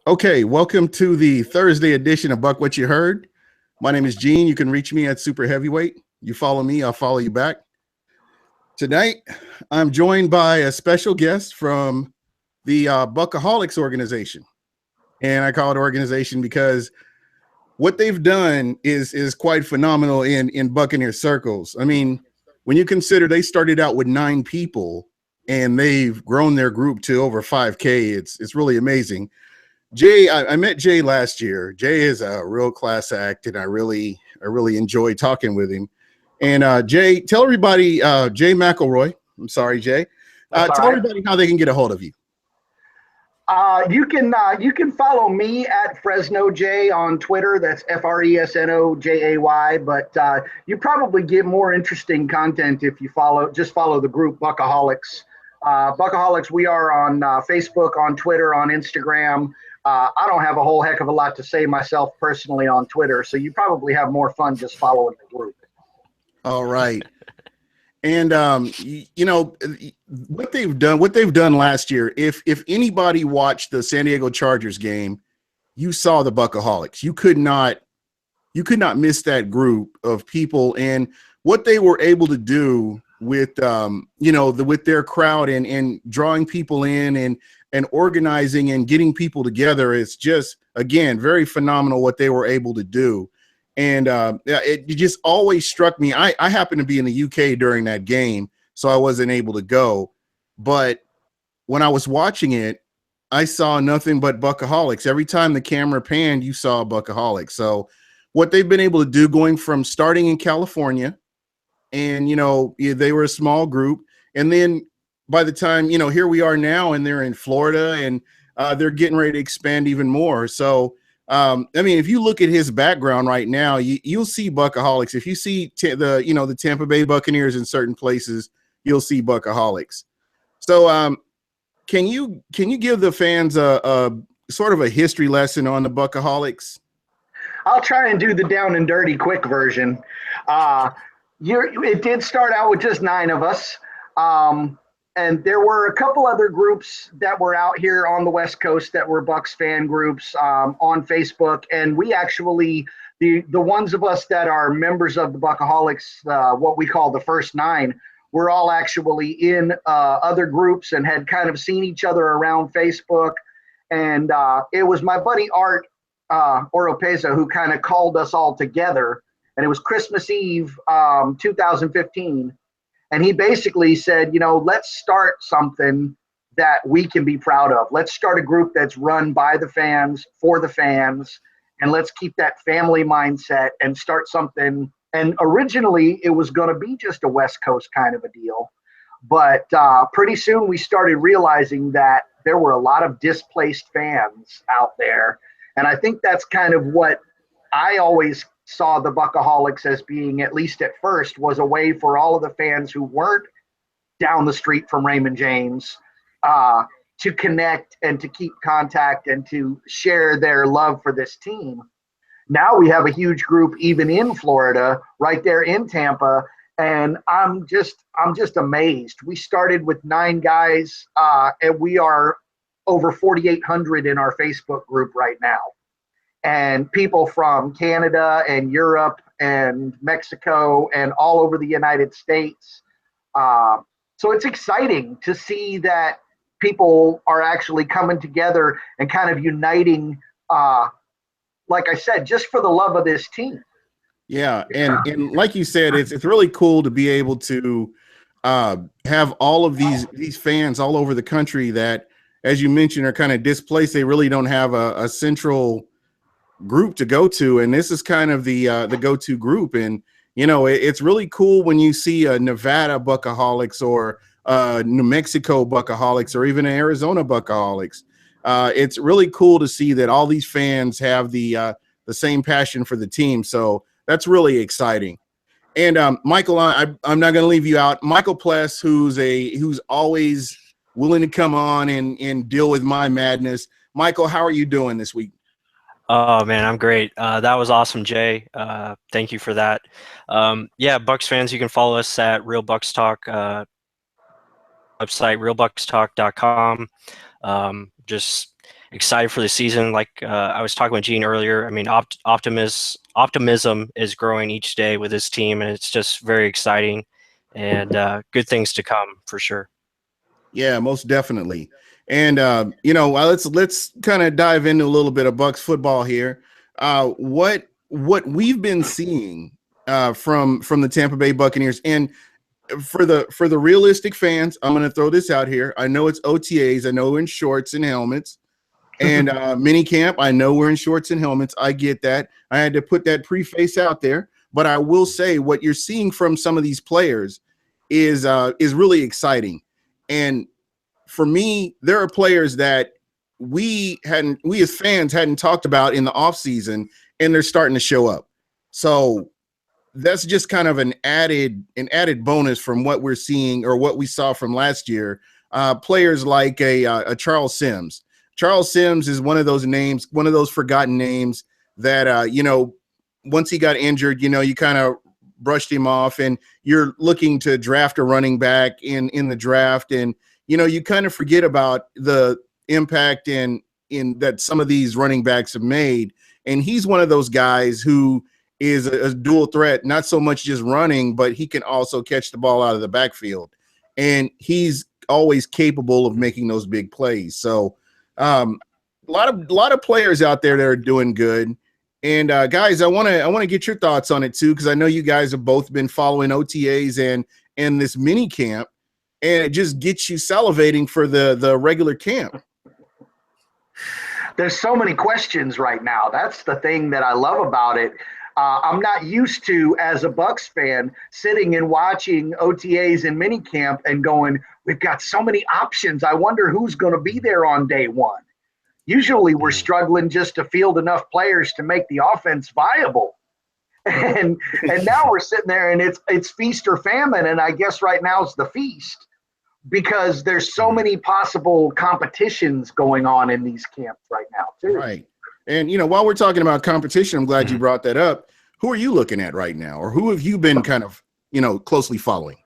Okay, welcome to the Thursday edition of Buc What You Heard. My name is Gene. You can reach me at Super Heavyweight. You follow me, I'll follow you back. Tonight, I'm joined by a special guest from the Buccoholics organization. And I call it organization because what they've done is quite phenomenal in Buccaneer circles. I mean, when you consider they started out with 9 people and they've grown their group to over 5K, it's really amazing. Jay, I met Jay last year. Jay is a real class act, and I really enjoy talking with him. And Jay, tell everybody, Jay McElroy. I'm sorry, Jay. Tell everybody how they can get a hold of you. You can follow me at Fresno J on Twitter. That's FresnoJay. But you probably get more interesting content if you just follow the group Buccoholics. Buccoholics. We are on Facebook, on Twitter, on Instagram. I don't have a whole heck of a lot to say myself personally on Twitter, so you probably have more fun just following the group. All right. And you know what they've done last year. If anybody watched the San Diego Chargers game, you saw the Buccoholics. You could not miss that group of people and what they were able to do with with their crowd and drawing people in and organizing and getting people together. Is just, again, very phenomenal what they were able to do. And it just always struck me. I happened to be in the UK during that game, so I wasn't able to go. But when I was watching it, I saw nothing but Buccoholics. Every time the camera panned, you saw Buccoholics. So what they've been able to do, going from starting in California, and they were a small group, and then by the time here we are now, and they're in Florida, and they're getting ready to expand even more. So I mean, if you look at his background right now, you'll see Buccoholics. If you see the Tampa Bay Buccaneers in certain places, you'll see Buccoholics. So can you give the fans a sort of a history lesson on the Buccoholics? I'll try and do the down and dirty quick version. It did start out with just 9 of us. And there were a couple other groups that were out here on the West Coast that were Bucs fan groups on Facebook. And we actually, the ones of us that are members of the Buccoholics, what we call the first 9, we're all actually in other groups and had kind of seen each other around Facebook. And it was my buddy Art Oropeza who kind of called us all together. And it was Christmas Eve, 2015. And he basically said, let's start something that we can be proud of. Let's start a group that's run by the fans, for the fans, and let's keep that family mindset and start something. And originally, it was going to be just a West Coast kind of a deal. But pretty soon, we started realizing that there were a lot of displaced fans out there. And I think that's kind of what I always saw the Buccoholics as being, at least at first, was a way for all of the fans who weren't down the street from Raymond James to connect and to keep contact and to share their love for this team. Now we have a huge group even in Florida, right there in Tampa, and I'm just amazed. We started with 9 guys, and we are over 4,800 in our Facebook group right now. And people from Canada and Europe and Mexico and all over the United States. So it's exciting to see that people are actually coming together and kind of uniting, like I said, just for the love of this team. Yeah, and like you said, it's really cool to be able to have all of these fans all over the country that, as you mentioned, are kind of displaced. They really don't have a central group to go to, and this is kind of the go-to group. And it's really cool when you see a Nevada Buccoholics or New Mexico Buccoholics or even an Arizona Buccoholics. It's really cool to see that all these fans have the same passion for the team. So that's really exciting. And Michael, I'm not going to leave you out. Michael Pless, who's always willing to come on and deal with my madness. Michael, how are you doing this week? Oh man, I'm great. That was awesome, Jay. Thank you for that. Yeah, Bucs fans, you can follow us at Real Bucs Talk, website realbucstalk.com. Just excited for the season. Like I was talking with Gene earlier. I mean, optimism is growing each day with this team, and it's just very exciting, and good things to come for sure. Yeah, most definitely. And let's kind of dive into a little bit of Bucs football here. What we've been seeing from the Tampa Bay Buccaneers, and for the realistic fans, I'm going to throw this out here. I know it's OTAs. I know we're in shorts and helmets. And mini camp, I know we're in shorts and helmets. I get that. I had to put that preface out there. But I will say what you're seeing from some of these players is really exciting. And for me, there are players that we as fans hadn't talked about in the offseason, and they're starting to show up. So that's just kind of an added bonus from what we're seeing or what we saw from last year. Players like a Charles Sims. Charles Sims is one of those names, one of those forgotten names that, once he got injured, you kind of brushed him off, and you're looking to draft a running back in the draft. And, you kind of forget about the impact in that some of these running backs have made. And he's one of those guys who is a dual threat, not so much just running, but he can also catch the ball out of the backfield. And he's always capable of making those big plays. So, a lot of players out there that are doing good. And guys, I want to get your thoughts on it too, because I know you guys have both been following OTAs and this mini camp, and it just gets you salivating for the regular camp. There's so many questions right now. That's the thing that I love about it. I'm not used to, as a Bucs fan, sitting and watching OTAs and minicamp and going, we've got so many options. I wonder who's going to be there on day one. Usually we're struggling just to field enough players to make the offense viable. And now we're sitting there and it's feast or famine. And I guess right now it's the feast, because there's so many possible competitions going on in these camps right now too. Right. And, while we're talking about competition, I'm glad you brought that up. Who are you looking at right now, or who have you been kind of, closely following?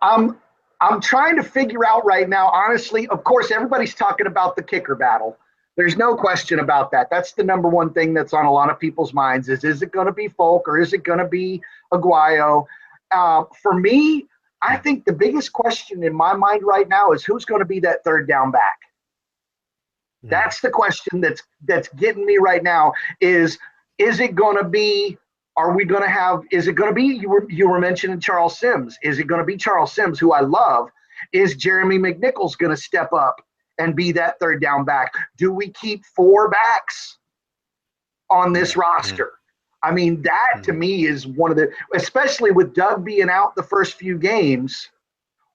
I'm trying to figure out right now, honestly. Of course, everybody's talking about the kicker battle. There's no question about that. That's the number one thing that's on a lot of people's minds is it going to be Folk or is it going to be Aguayo? For me, I think the biggest question in my mind right now is who's going to be that third down back. That's the question that's getting me right now is it going to be, is it going to be, you were mentioning Charles Sims. Is it going to be Charles Sims, who I love? Is Jeremy McNichols going to step up and be that third down back? Do we keep four backs on this roster? I mean, that to me is one of the, especially with Doug being out the first few games,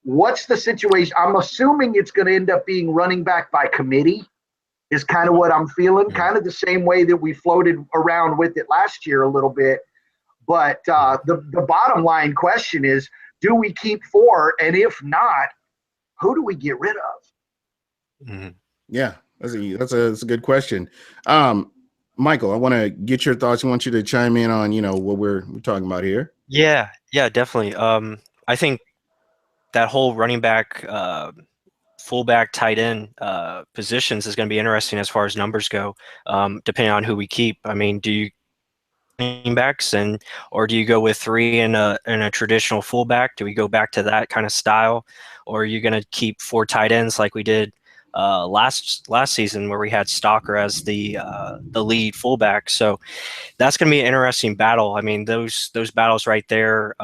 what's the situation? I'm assuming it's going to end up being running back by committee. Is kind of what I'm feeling, kind of the same way that we floated around with it last year a little bit. But the bottom line question is, do we keep four? And if not, who do we get rid of? Yeah, that's a good question. Michael, I want to get your thoughts. I want you to chime in on, what we're talking about here. Yeah, definitely. I think that whole running back, fullback, tight end positions is going to be interesting as far as numbers go, depending on who we keep. I mean, do you running backs or do you go with three in a traditional fullback? Do we go back to that kind of style, or are you going to keep four tight ends like we did last season, where we had Stalker as the lead fullback? So that's going to be an interesting battle. I mean, those battles right there.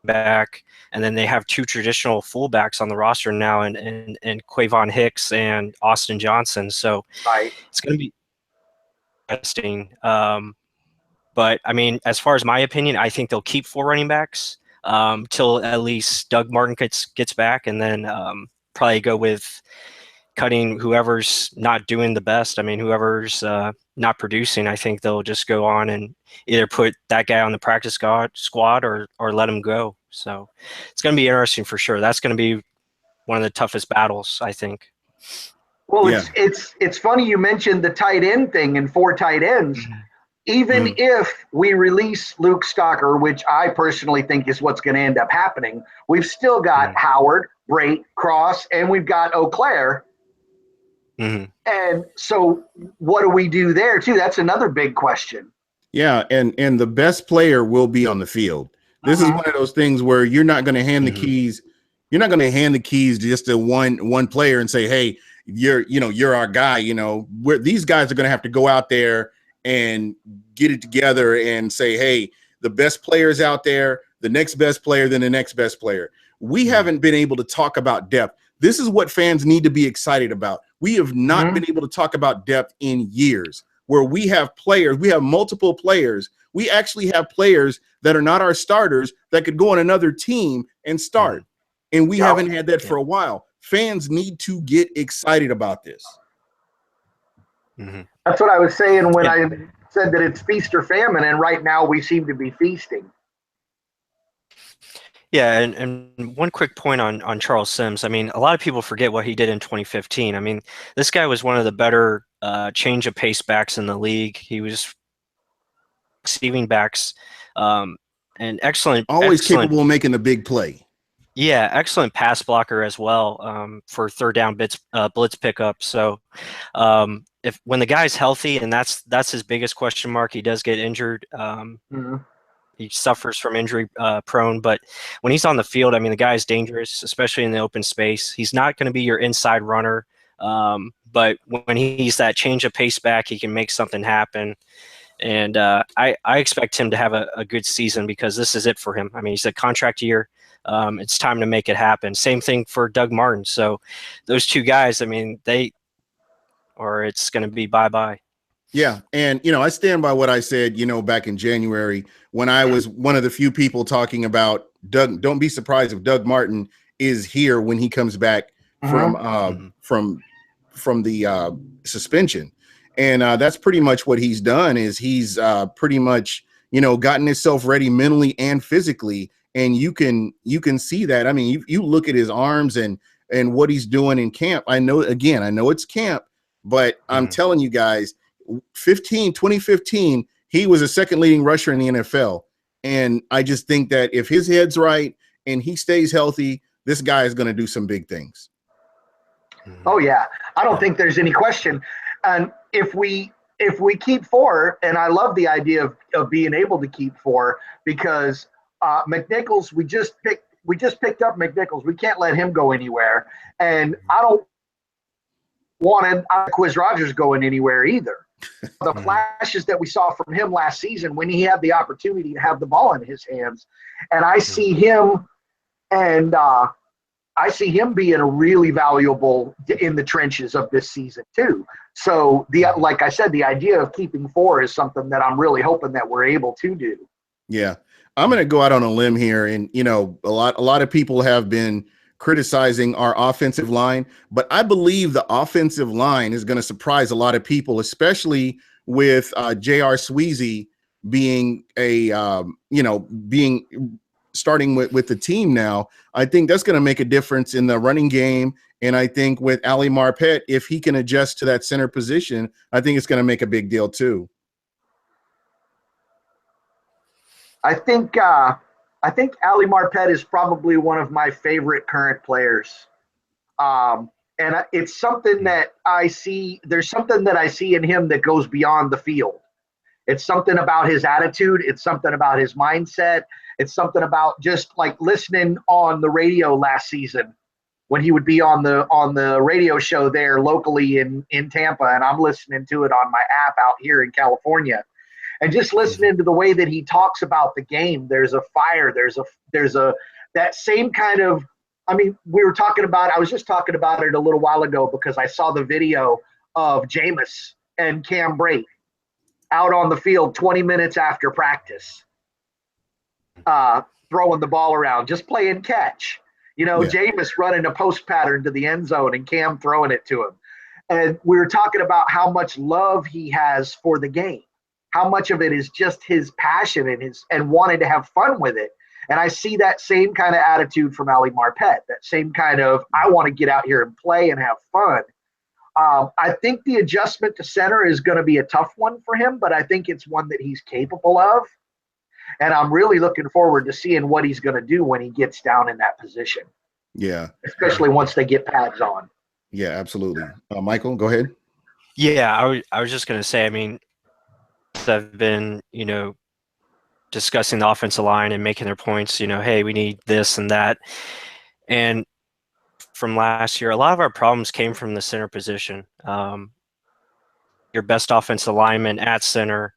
Back, and then they have two traditional fullbacks on the roster now, and Quavon Hicks and Austin Johnson. So it's going to be interesting. But I mean, as far as my opinion, I think they'll keep four running backs till at least Doug Martin gets back, and then probably go with cutting whoever's not doing the best. I mean, whoever's not producing, I think they'll just go on and either put that guy on the practice squad or let him go. So it's going to be interesting for sure. That's going to be one of the toughest battles, I think. Well, yeah. It's funny you mentioned the tight end thing and four tight ends. Even if we release Luke Stalker, which I personally think is what's going to end up happening, we've still got Howard, Brait, Cross, and we've got Eau Claire Mm-hmm. And so what do we do there too? That's another big question. Yeah, and the best player will be on the field. This is one of those things where you're not going to hand the keys. You're not going to hand the keys just to one player and say, "Hey, you're our guy." These guys are going to have to go out there and get it together and say, "Hey, the best players out there, the next best player, then the next best player." We haven't been able to talk about depth. This is what fans need to be excited about. We have not been able to talk about depth in years, where we have players, we have multiple players. We actually have players that are not our starters that could go on another team and start. And we haven't had that for a while. Fans need to get excited about this. That's what I was saying when I said that it's feast or famine, and right now we seem to be feasting. Yeah, and one quick point on Charles Sims. I mean, a lot of people forget what he did in 2015. I mean, this guy was one of the better change of pace backs in the league. He was receiving backs, and excellent. Capable of making a big play. Yeah, excellent pass blocker as well for third down blitz pickup. So if when the guy's healthy, and that's his biggest question mark, he does get injured. He suffers from injury prone, but when he's on the field, I mean, the guy is dangerous, especially in the open space. He's not going to be your inside runner, but when he's that change of pace back, he can make something happen. And I expect him to have a good season because this is it for him. I mean, he's a contract year. It's time to make it happen. Same thing for Doug Martin. So those two guys, I mean, it's going to be bye-bye. Yeah. And, I stand by what I said, back in January when I was one of the few people talking about Doug. Don't be surprised if Doug Martin is here when he comes back from the suspension. And that's pretty much what he's done is he's pretty much, gotten himself ready mentally and physically. And you can see that. I mean, you look at his arms and what he's doing in camp. I know it's camp, but I'm telling you guys, 2015, he was a second leading rusher in the NFL. And I just think that if his head's right and he stays healthy, this guy is going to do some big things. Oh yeah. I don't think there's any question. And if we keep four, and I love the idea of being able to keep four because McNichols, we just picked up McNichols. We can't let him go anywhere. And I don't want Quiz Rogers going anywhere either. The flashes that we saw from him last season when he had the opportunity to have the ball in his hands, and I see him being really valuable in the trenches of this season too. So like I said, the idea of keeping four is something that I'm really hoping that we're able to do. Yeah. I'm going to go out on a limb here. And, a lot of people have been criticizing our offensive line, but I believe the offensive line is going to surprise a lot of people, especially with J.R. Sweezy being starting with the team now. I think that's going to make a difference in the running game. And I think with Ali Marpet, if he can adjust to that center position, I think it's going to make a big deal too. I think Ali Marpet is probably one of my favorite current players. And it's something that I see. There's something that I see in him that goes beyond the field. It's something about his attitude. It's something about his mindset. It's something about just like listening on the radio last season when he would be on the radio show there locally in Tampa, and I'm listening to it on my app out here in California. And just listening to the way that he talks about the game, there's a fire, there's that same kind of, I mean, I was just talking about it a little while ago because I saw the video of Jameis and Cam Brate out on the field 20 minutes after practice, throwing the ball around, just playing catch. Jameis running a post pattern to the end zone and Cam throwing it to him. And we were talking about how much love he has for the game. How much of it is just his passion and wanting to have fun with it. And I see that same kind of attitude from Ali Marpet, that same kind of, I want to get out here and play and have fun. I think the adjustment to center is going to be a tough one for him, but I think it's one that he's capable of. And I'm really looking forward to seeing what he's going to do when he gets down in that position. Yeah. Especially once they get pads on. Yeah, absolutely. Michael, go ahead. Yeah, I was just going to say, I mean, I've been, discussing the offensive line and making their points, hey, we need this and that. And from last year, a lot of our problems came from the center position. Your best offensive lineman at center,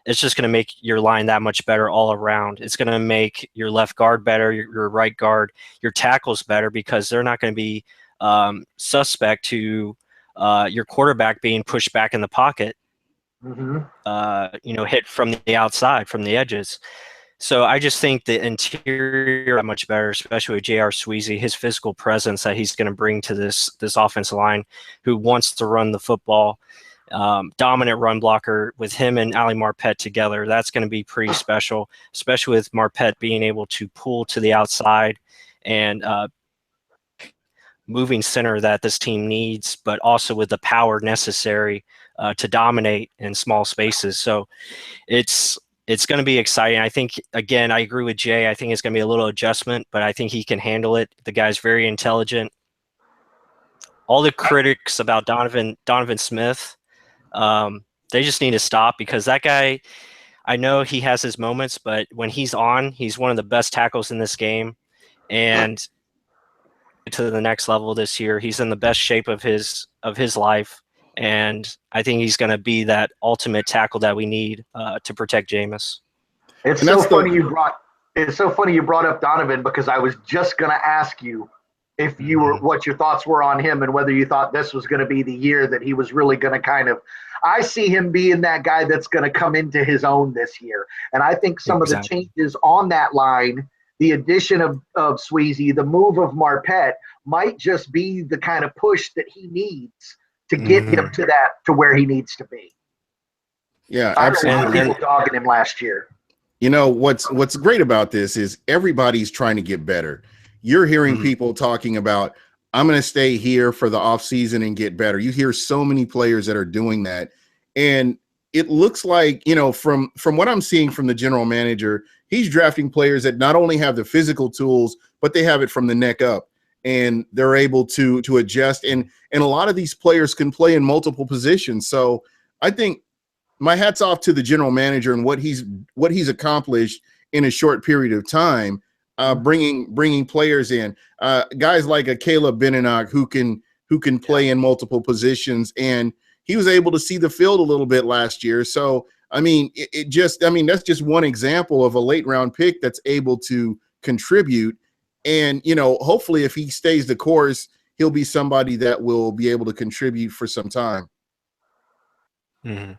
it's just going to make your line that much better all around. It's going to make your left guard better, your right guard, your tackles better, because they're not going to be suspect to your quarterback being pushed back in the pocket, hit from the outside, from the edges. So I just think the interior much better, especially with J.R. Sweezy, his physical presence that he's going to bring to this offensive line, who wants to run the football. Dominant run blocker with him and Ali Marpet together. That's going to be pretty special, especially with Marpet being able to pull to the outside and moving center that this team needs, but also with the power necessary to dominate in small spaces. So it's going to be exciting. I think, again, I agree with Jay. I think it's going to be a little adjustment, but I think he can handle it. The guy's very intelligent. All the critics about Donovan Smith, they just need to stop, because that guy, I know he has his moments, but when he's on, he's one of the best tackles in this game. And to the next level this year, he's in the best shape of his life. And I think he's going to be that ultimate tackle that we need to protect Jameis. It's so funny you brought up Donovan, because I was just going to ask you if you were what your thoughts were on him, and whether you thought this was going to be the year that he was really going to kind of. I see him being that guy that's going to come into his own this year, and I think some of the changes on that line, the addition of Sweezy, the move of Marpet, might just be the kind of push that he needs to get him to where he needs to be. Yeah, absolutely. I heard people dogging him last year. You know, what's great about this is everybody's trying to get better. You're hearing people talking about, I'm going to stay here for the offseason and get better. You hear so many players that are doing that. And it looks like, from what I'm seeing from the general manager, he's drafting players that not only have the physical tools, but they have it from the neck up, and they're able to adjust. And a lot of these players can play in multiple positions. So I think my hat's off to the general manager and what he's accomplished in a short period of time, bringing players in, guys like a Caleb Beninock who can play in multiple positions, and he was able to see the field a little bit last year. So I mean, that's just one example of a late round pick that's able to contribute. And hopefully, if he stays the course, he'll be somebody that will be able to contribute for some time. Mm-hmm.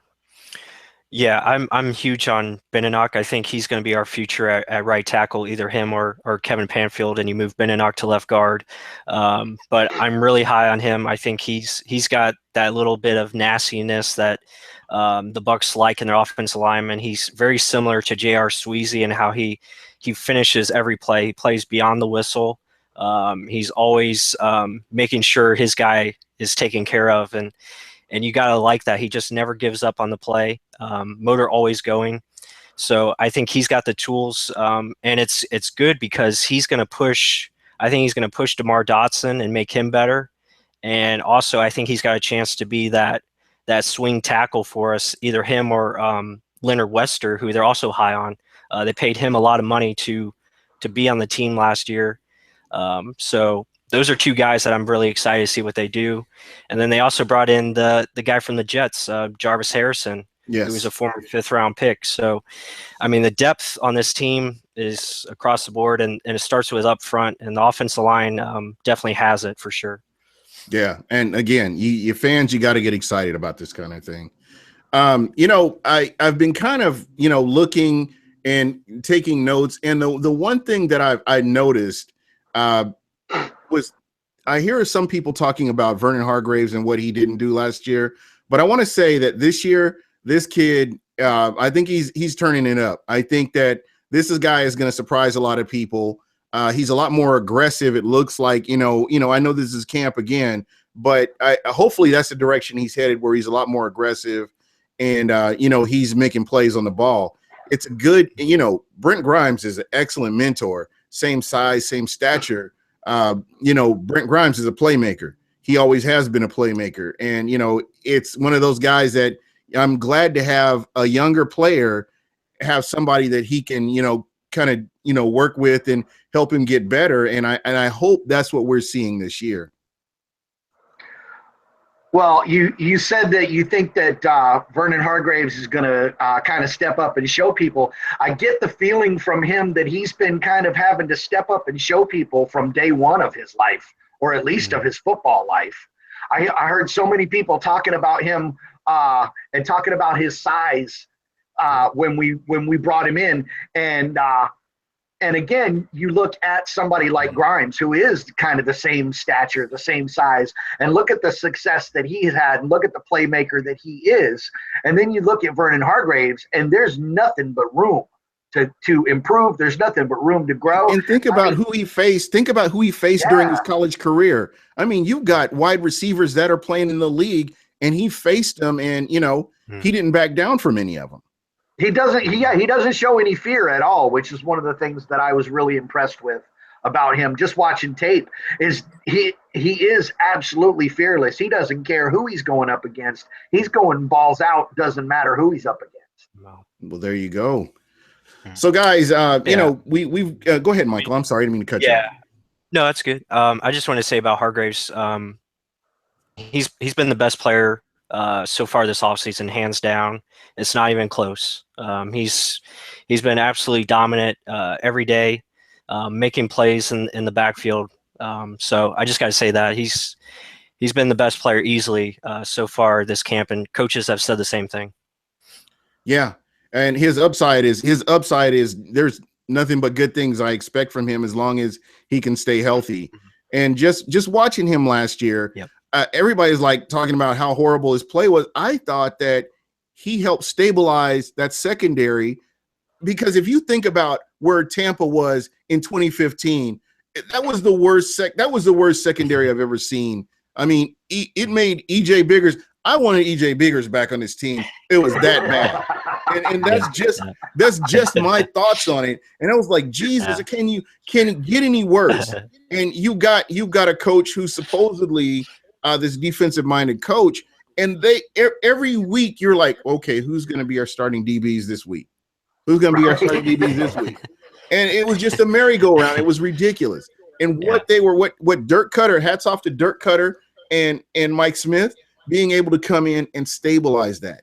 Yeah, I'm huge on Beninock. I think he's going to be our future at right tackle, either him or Kevin Panfield, and you move Beninock to left guard. But I'm really high on him. I think he's got that little bit of nastiness that the Bucs like in their offensive lineman. He's very similar to J.R. Sweezy in how he finishes every play. He plays beyond the whistle. He's always making sure his guy is taken care of, and you got to like that. He just never gives up on the play. Motor always going. So I think he's got the tools, and it's good because he's going to push. I think he's going to push DeMar Dotson and make him better. And also, I think he's got a chance to be that swing tackle for us, either him or Leonard Wester, who they're also high on. They paid him a lot of money to be on the team last year. So those are two guys that I'm really excited to see what they do. And then they also brought in the guy from the Jets, Jarvis Harrison, who was a former 5th-round pick. So, I mean, the depth on this team is across the board, and it starts with up front, and the offensive line definitely has it for sure. Yeah, and again, you fans, you got to get excited about this kind of thing. I've been kind of looking and taking notes, and the one thing that I noticed was I hear some people talking about Vernon Hargraves and what he didn't do last year, but I want to say that this year, this kid, I think he's turning it up. I think that this guy is going to surprise a lot of people. He's a lot more aggressive. It looks like, I know this is camp again, but hopefully that's the direction he's headed, where he's a lot more aggressive and, he's making plays on the ball. It's good. Brent Grimes is an excellent mentor, same size, same stature. Brent Grimes is a playmaker. he always has been a playmaker. And, you know, it's one of those guys that I'm glad to have a younger player have somebody that he can, you know, kind of, you know, work with and help him get better. And I hope that's what we're seeing this year. Well, you said that you think that Vernon Hargraves is going to kind of step up and show people. I get the feeling from him that he's been kind of having to step up and show people from day one of his life, or at least of his football life. I heard so many people talking about him and talking about his size when we brought him in, and again, you look at somebody like Grimes, who is kind of the same stature, the same size, and look at the success that he's had, and look at the playmaker that he is. And then you look at Vernon Hargraves, and there's nothing but room to improve. There's nothing but room to grow. And think about who he faced. Think about who he faced during his college career. I mean, you've got wide receivers that are playing in the league, and he faced them, and, you know, he didn't back down from any of them. He doesn't show any fear at all, which is one of the things that I was really impressed with about him. Just watching tape, is he is absolutely fearless. He doesn't care who he's going up against. He's going balls out. Doesn't matter who he's up against. Well, there you go. So, guys, you know, we've go ahead, Michael. I'm sorry, I didn't mean to cut you off. No, that's good. I just want to say about Hargraves. He's been the best player so far this offseason, hands down. It's not even close. He's been absolutely dominant every day, making plays in the backfield. So I just got to say that he's been the best player easily so far this camp, and coaches have said the same thing. Yeah, and his upside is there's nothing but good things I expect from him as long as he can stay healthy. And just watching him last year. Yep. Everybody's like talking about how horrible his play was. I thought that he helped stabilize that secondary, because if you think about where Tampa was in 2015, that was the worst secondary I've ever seen. I mean, it made EJ Biggers. I wanted EJ Biggers back on this team. It was that bad. And that's just my thoughts on it. And I was like, Jesus, can it get any worse? And you got a coach who's supposedly this defensive-minded coach, and every week you're like, okay, who's going to be our starting DBs this week? Who's going to be our starting DBs this week? And it was just a merry-go-round. It was ridiculous. And what Dirk Cutter, hats off to Dirk Cutter and Mike Smith, being able to come in and stabilize that.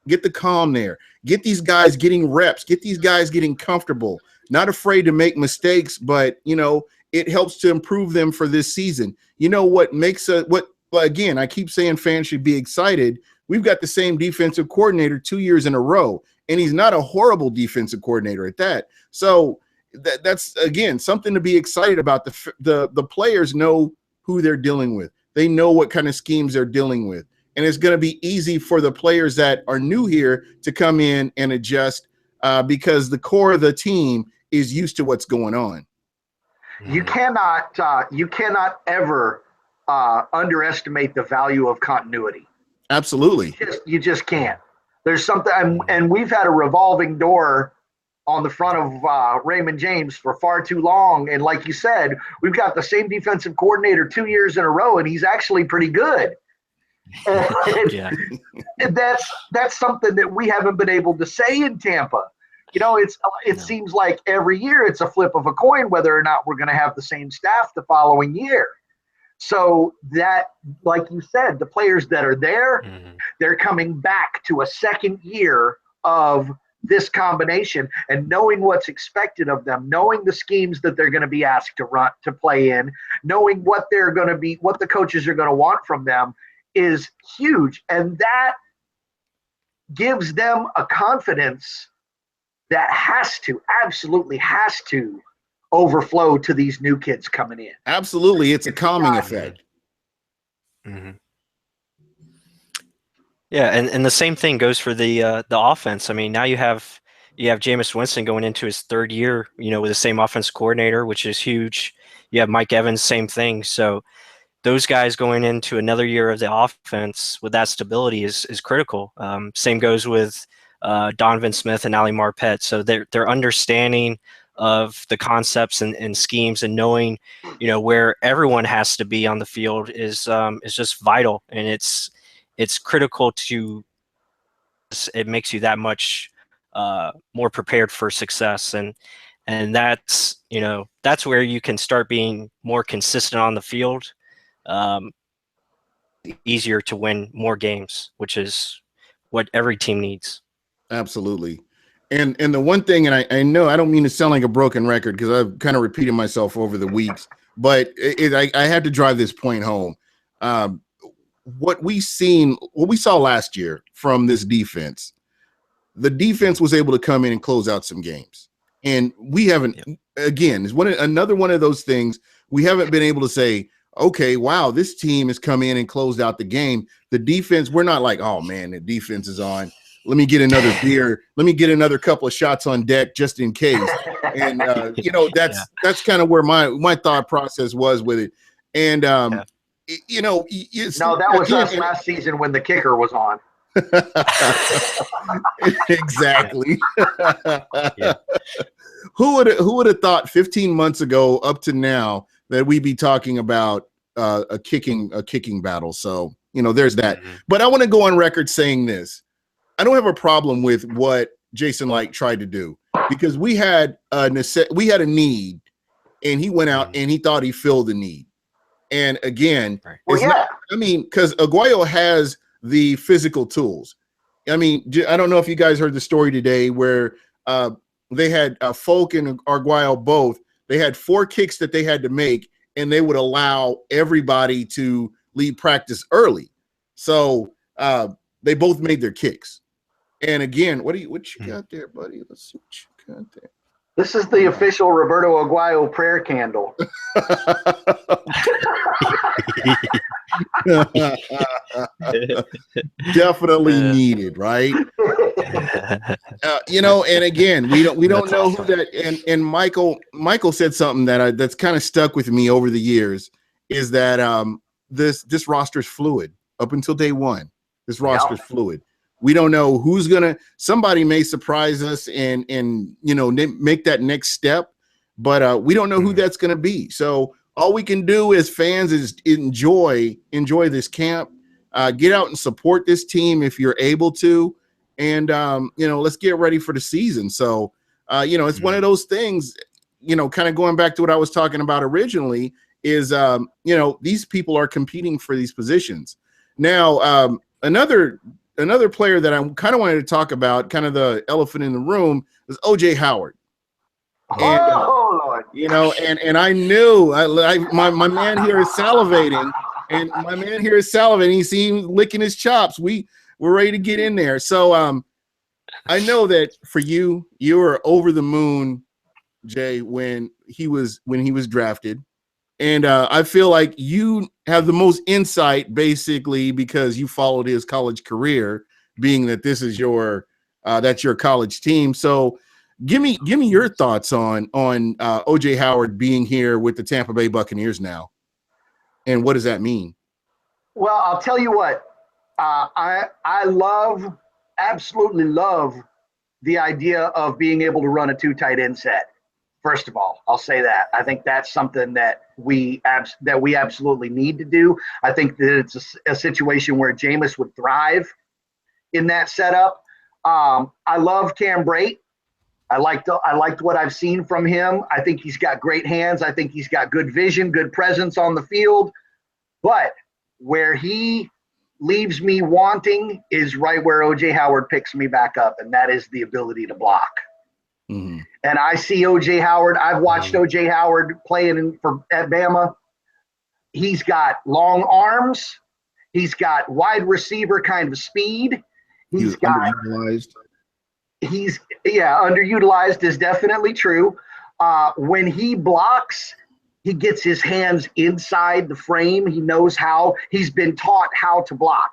Get the calm there. Get these guys getting reps. Get these guys getting comfortable. Not afraid to make mistakes, but, you know, it helps to improve them for this season. You know what makes again, I keep saying fans should be excited. We've got the same defensive coordinator 2 years in a row, and he's not a horrible defensive coordinator at that. So that's again something to be excited about. The players know who they're dealing with. They know what kind of schemes they're dealing with, and it's going to be easy for the players that are new here to come in and adjust because the core of the team is used to what's going on. You cannot ever underestimate the value of continuity. Absolutely. You just can't. There's something, and we've had a revolving door on the front of Raymond James for far too long. And like you said, we've got the same defensive coordinator 2 years in a row, and he's actually pretty good. And that's something that we haven't been able to say in Tampa. You know, it seems like every year it's a flip of a coin whether or not we're going to have the same staff the following year. So that, like you said, the players that are there, they're coming back to a second year of this combination and knowing what's expected of them, knowing the schemes that they're going to be asked to play in, knowing what the coaches are going to want from them is huge. And that gives them a confidence that absolutely has to overflow to these new kids coming in. Absolutely. It's a calming effect. Yeah, and the same thing goes for the offense. I mean, now you have Jameis Winston going into his third year, you know, with the same offense coordinator, which is huge. You have Mike Evans, same thing. So those guys going into another year of the offense with that stability is critical. Same goes with Donovan Smith and Ali Marpet. So they're understanding of the concepts and schemes, and knowing, where everyone has to be on the field is just vital, and it's critical to. It makes you that much more prepared for success, and that's that's where you can start being more consistent on the field. Easier to win more games, which is what every team needs. Absolutely. And the one thing, and I know I don't mean to sound like a broken record because I've kind of repeated myself over the weeks, but I had to drive this point home. What we saw last year from this defense, the defense was able to come in and close out some games. And we haven't, again, it's another one of those things we haven't been able to say, okay, wow, this team has come in and closed out the game. The defense, we're not like, oh man, the defense is on. Let me get another beer. Let me get another couple of shots on deck just in case. And that's kind of where my thought process was with it. And no, that was us last season when the kicker was on. Exactly. Who would have thought 15 months ago up to now that we'd be talking about a kicking battle? So there's that. But I want to go on record saying this: I don't have a problem with what Jason Licht tried to do, because we had a need, and he went out and he thought he filled the need. And again, because Aguayo has the physical tools. I mean, I don't know if you guys heard the story today where they had Folk and Arguello both. They had 4 kicks that they had to make, and they would allow everybody to leave practice early. So they both made their kicks. And again, what you got there, buddy? Let's see what you got there. This is the official Roberto Aguayo prayer candle. Definitely needed, right? And again, we don't know who that. And Michael said something that's kind of stuck with me over the years, is that this roster is fluid up until day one. This roster is fluid. We don't know who's somebody may surprise us and make that next step, but we don't know who that's going to be. So all we can do as fans is enjoy this camp, get out and support this team if you're able to. And, let's get ready for the season. So, it's one of those things, kind of going back to what I was talking about originally is, these people are competing for these positions. Now, another player that I kind of wanted to talk about, kind of the elephant in the room, is O.J. Howard. And, Lord. And I knew my man here is salivating, and my man here is salivating. He seems licking his chops. We're ready to get in there. So I know that for you were over the moon, Jay, when he was drafted. And I feel like you have the most insight, basically, because you followed his college career, being that this is that's your college team. So give me your thoughts on O.J. Howard being here with the Tampa Bay Buccaneers now, and what does that mean? Well, I'll tell you what, I absolutely love the idea of being able to run a 2 tight end set. First of all, I'll say that. I think that's something that we absolutely need to do. I think that it's a situation where Jameis would thrive in that setup. I love Cam Brate. I liked what I've seen from him. I think he's got great hands. I think he's got good vision, good presence on the field. But where he leaves me wanting is right where O.J. Howard picks me back up, and that is the ability to block. Mm-hmm. And I see O.J. Howard. I've watched O.J. Howard playing at Bama. He's got long arms. He's got wide receiver kind of speed. He's underutilized. Underutilized is definitely true. When he blocks, he gets his hands inside the frame. He knows how. He's been taught how to block.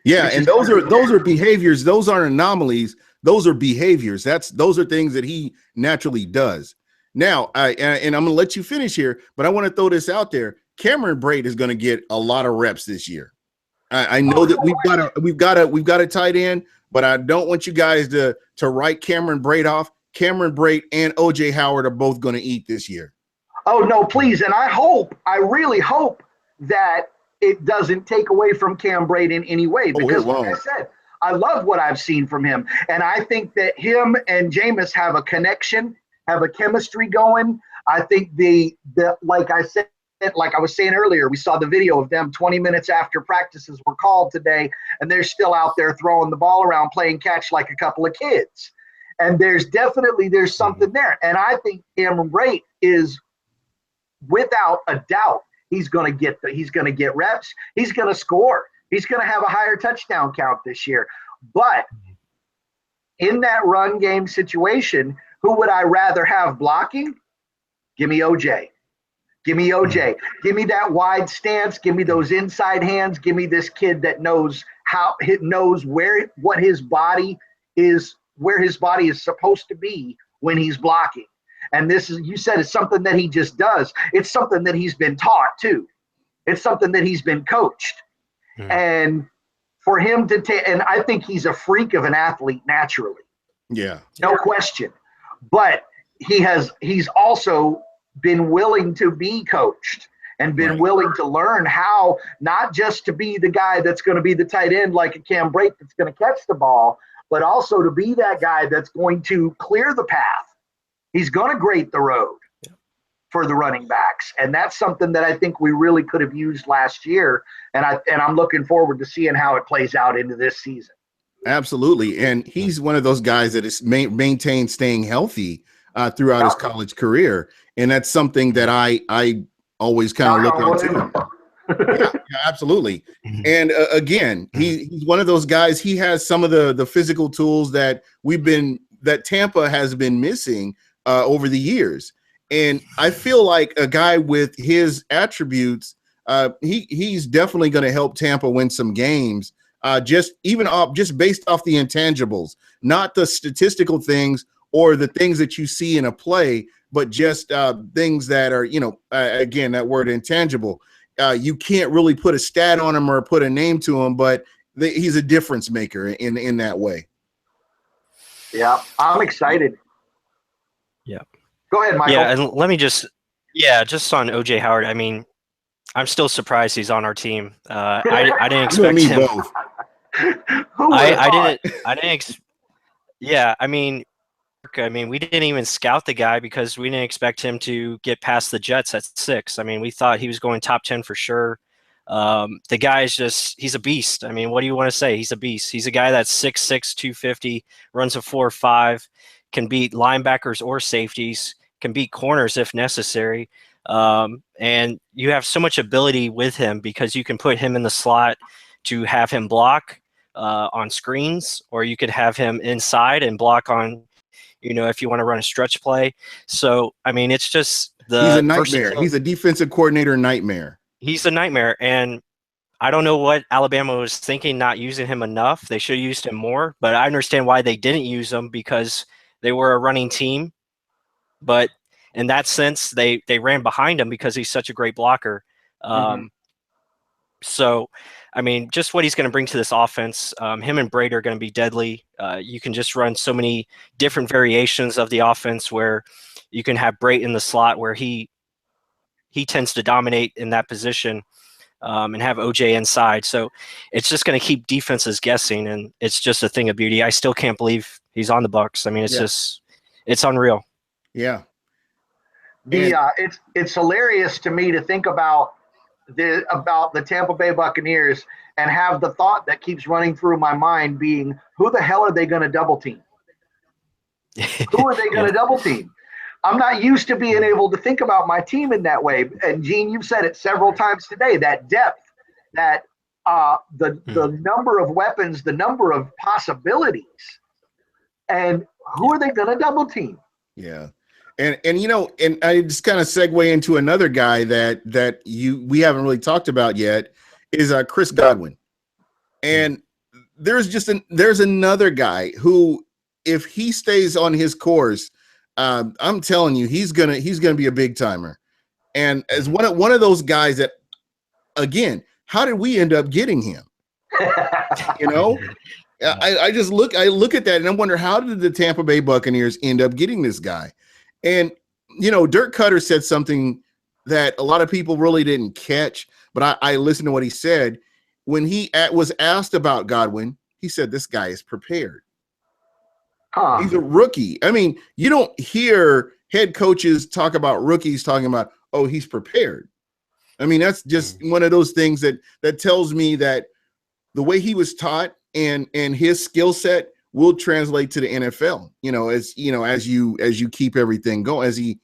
Yeah, and those are behaviors. Those aren't anomalies. Those are behaviors. Those are things that he naturally does. Now, and I'm going to let you finish here, but I want to throw this out there. Cameron Brate is going to get a lot of reps this year. I know that we've got a tight end, but I don't want you guys to write Cameron Brate off. Cameron Brate and OJ Howard are both going to eat this year. Oh, no, please. And I really hope that it doesn't take away from Cam Brate in any way. Because like I said, I love what I've seen from him. And I think that him and Jameis have a connection, have a chemistry going. I think the like I said, like I was saying earlier, we saw the video of them 20 minutes after practices were called today, and they're still out there throwing the ball around, playing catch like a couple of kids. And there's something there. And I think Cameron Brate is, without a doubt, he's going to get reps. He's going to score. He's going to have a higher touchdown count this year. But in that run game situation, who would I rather have blocking? Give me OJ. Give me OJ. Give me that wide stance. Give me those inside hands. Give me this kid that knows where his body is supposed to be when he's blocking. And this is, you said, it's something that he just does. It's something that he's been taught too. It's something that he's been coached. And for him to take, and I think he's a freak of an athlete naturally. Yeah. No question. But he's also been willing to be coached and been willing to learn how, not just to be the guy that's going to be the tight end like a Cam Brate that's going to catch the ball, but also to be that guy that's going to clear the path. He's going to grate the road for the running backs. And that's something that I think we really could have used last year. And I'm looking forward to seeing how it plays out into this season. Absolutely. And he's one of those guys that has maintained staying healthy throughout his college career. And that's something that I always kind of look at too. Yeah, absolutely. And again, he's one of those guys. He has some of the physical tools that Tampa has been missing over the years. And I feel like a guy with his attributes, he's definitely going to help Tampa win some games. Just based off the intangibles, not the statistical things or the things that you see in a play, but just things that are, again, that word intangible. You can't really put a stat on him or put a name to him, but he's a difference maker in that way. Yeah, I'm excited. Yeah. Go ahead, Michael. Yeah, and let me just on OJ Howard. I mean, I'm still surprised he's on our team. I didn't expect him. Both. I didn't. Yeah, I mean, we didn't even scout the guy because we didn't expect him to get past the Jets at 6. I mean, we thought he was going top 10 for sure. The guy is he's a beast. I mean, what do you want to say? He's a beast. He's a guy that's 6'6", 250, runs a 4.5, can beat linebackers or safeties, can beat corners if necessary. And you have so much ability with him because you can put him in the slot to have him block on screens, or you could have him inside and block on, if you want to run a stretch play. So, I mean, it's just he's a nightmare. He's a defensive coordinator nightmare. He's a nightmare. And I don't know what Alabama was thinking, not using him enough. They should have used him more, but I understand why they didn't use him because they were a running team. But in that sense, they ran behind him because he's such a great blocker. So, I mean, just what he's going to bring to this offense, him and Brate are going to be deadly. You can just run so many different variations of the offense where you can have Brate in the slot where he tends to dominate in that position, and have OJ inside. So it's just going to keep defenses guessing, and it's just a thing of beauty. I still can't believe he's on the Bucs. I mean, it's unreal. Yeah. It's hilarious to me to think about the Tampa Bay Buccaneers and have the thought that keeps running through my mind being, who the hell are they going to double team? Who are they going to double team? I'm not used to being able to think about my team in that way. And Gene, you've said it several times today, that depth, that the number of weapons, the number of possibilities, and who are they going to double team? Yeah. And I just kind of segue into another guy that we haven't really talked about yet is Chris Godwin. And there's another guy who, if he stays on his course, I'm telling you, he's gonna be a big timer. And as one of those guys that, again, how did we end up getting him? I just look at that and I wonder, how did the Tampa Bay Buccaneers end up getting this guy? And Dirk Cutter said something that a lot of people really didn't catch, but I listened to what he said. When he was asked about Godwin, he said, this guy is prepared. Huh. He's a rookie. I mean, you don't hear head coaches talk about rookies talking about, oh, he's prepared. I mean, that's just one of those things that tells me that the way he was taught and his skill set will translate to the NFL, as you keep everything going, as he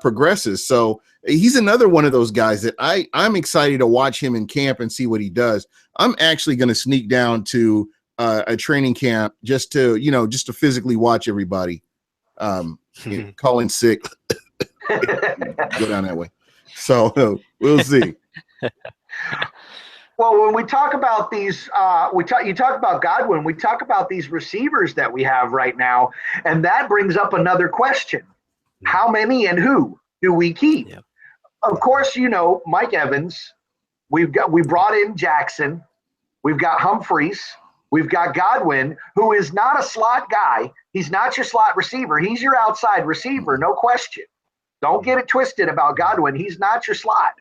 progresses. So he's another one of those guys that I'm excited to watch him in camp and see what he does. I'm actually going to sneak down to a training camp just to physically watch everybody calling sick. Go down that way. So we'll see. Well, when we talk about these, you talk about Godwin, we talk about these receivers that we have right now, and that brings up another question. How many and who do we keep? Yeah. Of course, Mike Evans, we brought in Jackson, we've got Humphreys, we've got Godwin, who is not a slot guy. He's not your slot receiver. He's your outside receiver, no question. Don't get it twisted about Godwin. He's not your slot.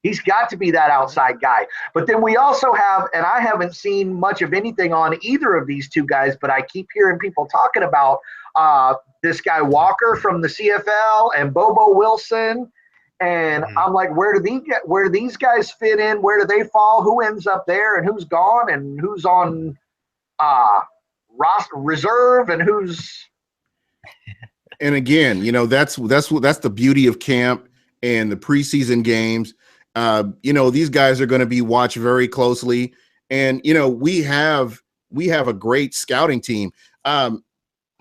He's got to be that outside guy. But then we also have, and I haven't seen much of anything on either of these two guys, but I keep hearing people talking about this guy Walker from the CFL and Bobo Wilson. And I'm like, where do these guys fit in? Where do they fall? Who ends up there and who's gone and who's on reserve and who's. And again, that's the beauty of camp and the preseason games. These guys are going to be watched very closely, and we have a great scouting team.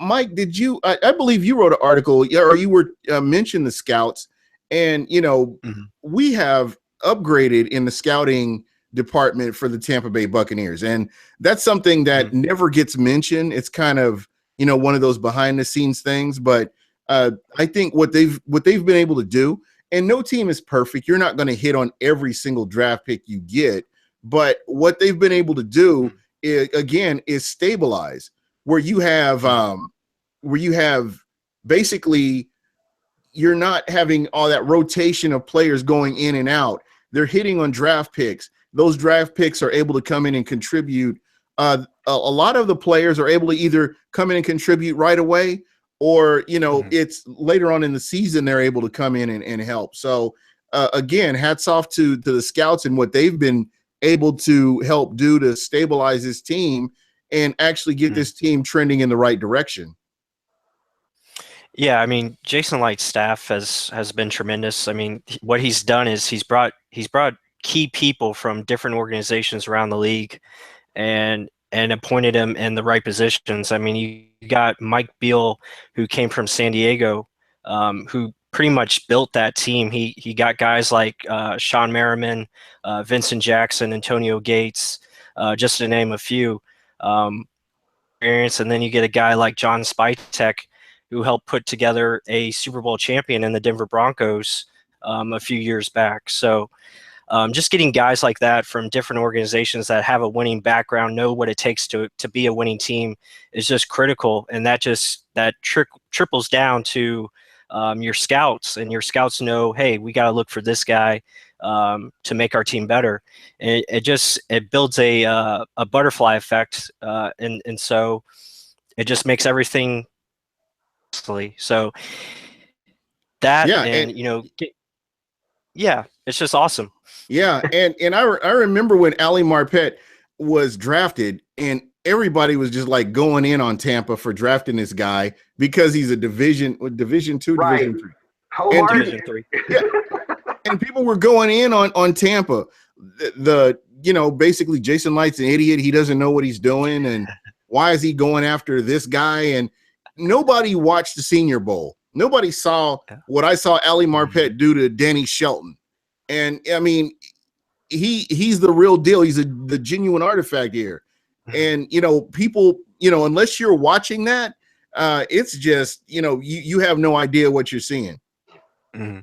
Mike, did you? I believe you wrote an article, or you were mentioned the scouts, and we have upgraded in the scouting department for the Tampa Bay Buccaneers, and that's something that never gets mentioned. It's kind of one of those behind the scenes things, but I think what they've been able to do. And no team is perfect. You're not going to hit on every single draft pick you get. But what they've been able to do is stabilize where you have basically you're not having all that rotation of players going in and out. They're hitting on draft picks. Those draft picks are able to come in and contribute. A lot of the players are able to either come in and contribute right away, or, it's later on in the season, they're able to come in and help. So, again, hats off to the scouts and what they've been able to help do to stabilize this team and actually get this team trending in the right direction. Yeah, I mean, Jason Light's staff has been tremendous. I mean, what he's done is he's brought key people from different organizations around the league and appointed him in the right positions. I mean, you got Mike Beal, who came from San Diego, who pretty much built that team. He got guys like Sean Merriman, Vincent Jackson, Antonio Gates, just to name a few. And then you get a guy like John Spytek, who helped put together a Super Bowl champion in the Denver Broncos a few years back. So just getting guys like that from different organizations that have a winning background, know what it takes to be a winning team, is just critical. And that triples down to your scouts, and your scouts know, hey, we got to look for this guy to make our team better. And it builds a butterfly effect, and so it just makes everything. So that, it's just awesome. Yeah, and I remember when Ali Marpet was drafted, and everybody was just like going in on Tampa for drafting this guy because he's a Division 2, right. Division 3. Division 3. Yeah. And people were going in on Tampa. Basically Jason Light's an idiot. He doesn't know what he's doing, and why is he going after this guy? And nobody watched the Senior Bowl. Nobody saw what I saw Ali Marpet do to Danny Shelton. And I mean, he's the real deal. He's the genuine artifact here. And, people, unless you're watching that, it's just, you have no idea what you're seeing. Mm-hmm.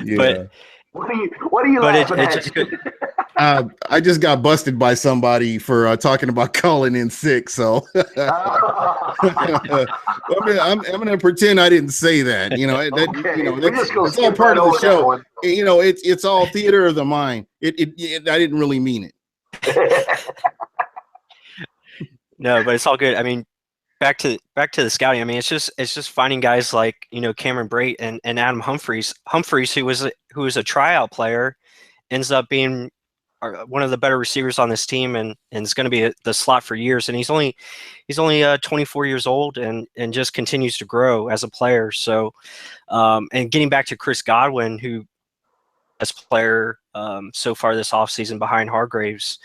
Yeah. But what are you laughing at? Just good. I just got busted by somebody for talking about calling in sick. So I'm going to pretend I didn't say that. You know, okay. That's all part of the show. You know, it's all theater of the mind. I didn't really mean it. No, but it's all good. I mean, back to the scouting. I mean, it's just finding guys like, you know, Cameron Brate and Adam Humphreys, who was a tryout player, ends up being one of the better receivers on this team, and is going to be the slot for years. And he's only 24 years old, and just continues to grow as a player. So, and getting back to Chris Godwin, who best player so far this offseason behind Hargraves,